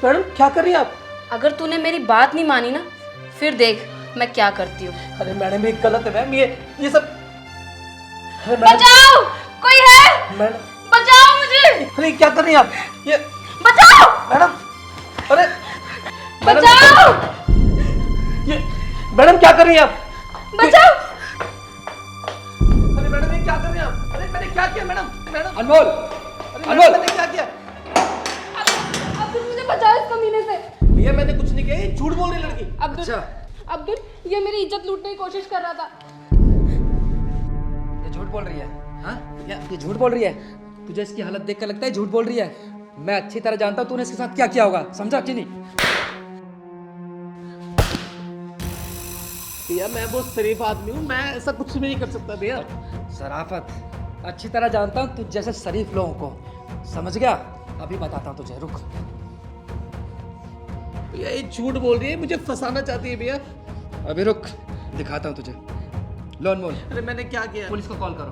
मैडम क्या कर रही हैं आप? अगर तूने मेरी बात नहीं मानी ना फिर देख मैं क्या करती हूँ। अरे मैडम ये गलत है मैम, ये सब। बचाओ, कोई है? मैडम बचाओ मुझे। अरे क्या कर रही हैं आप? ये बचाओ मैडम। अरे बचाओ। ये मैडम क्या कर रही हैं आप? बचाओ। अरे मैडम ये क्या कर रही हैं आप? अरे मैंने क्या किया मैडम? मैडम अनमोल, अनमोल मैंने क्या किया? अब्दुल मुझे बचाओ इस कमीने से। भैया मैंने कुछ नहीं किया, ये झूठ बोल रही लड़की। अब्दुल ये मेरी इज्जत लूटने की कोशिश कर रहा था। ये झूठ बोल रही है। हाँ ये झूठ बोल रही है। तुझे इसकी हालत देख कर लगता है झूठ बोल रही है। मैं अच्छी तरह जानता हूँ तूने इसके साथ क्या किया होगा, समझा कि नहीं? भैया मैं बहुत शरीफ आदमी हूँ, मैं ऐसा कुछ भी नहीं कर सकता भैया। शराफत अच्छी तरह जानता हूँ तुझ जैसे शरीफ लोगों को, समझ गया? अभी बताता हूँ तुझे, रुक। भैया ये झूठ बोल रही है, मुझे फंसाना चाहती है भैया। अभी रुक, दिखाता हूँ तुझे। लो अनमोल। अरे मैंने क्या किया? पुलिस को कॉल करो।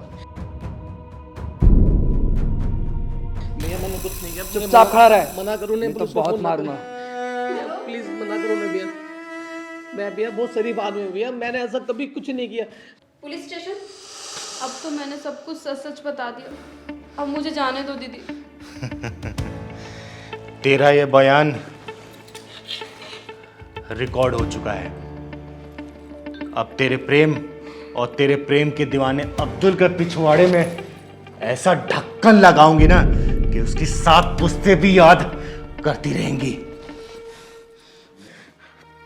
भैया मैंने कुछ नहीं किया। चुपचाप खड़ा रहे। मना करो नहीं तो बहुत मारूंगा। प्लीज मना करो ना भैया। मैं भैया बहुत शरीफ आदमी हूँ भैया, मैंने ऐसा कभी कुछ नहीं किया। पुलिस स्टेशन, अब तो मैंने सब कुछ सच सच बता दिया, अब मुझे जाने दो दीदी। तेरा ये बयान रिकॉर्ड हो चुका है। अब तेरे प्रेम और तेरे प्रेम के दीवाने अब्दुल के पिछवाड़े में ऐसा ढक्कन लगाऊंगी ना कि उसकी 7 पुश्तें भी याद करती रहेंगी।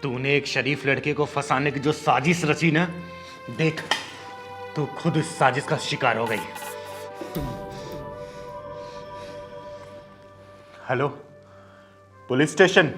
तूने एक शरीफ लड़के को फंसाने की जो साजिश रची ना, देख तू खुद इस साजिश का शिकार हो गई। Hello police station.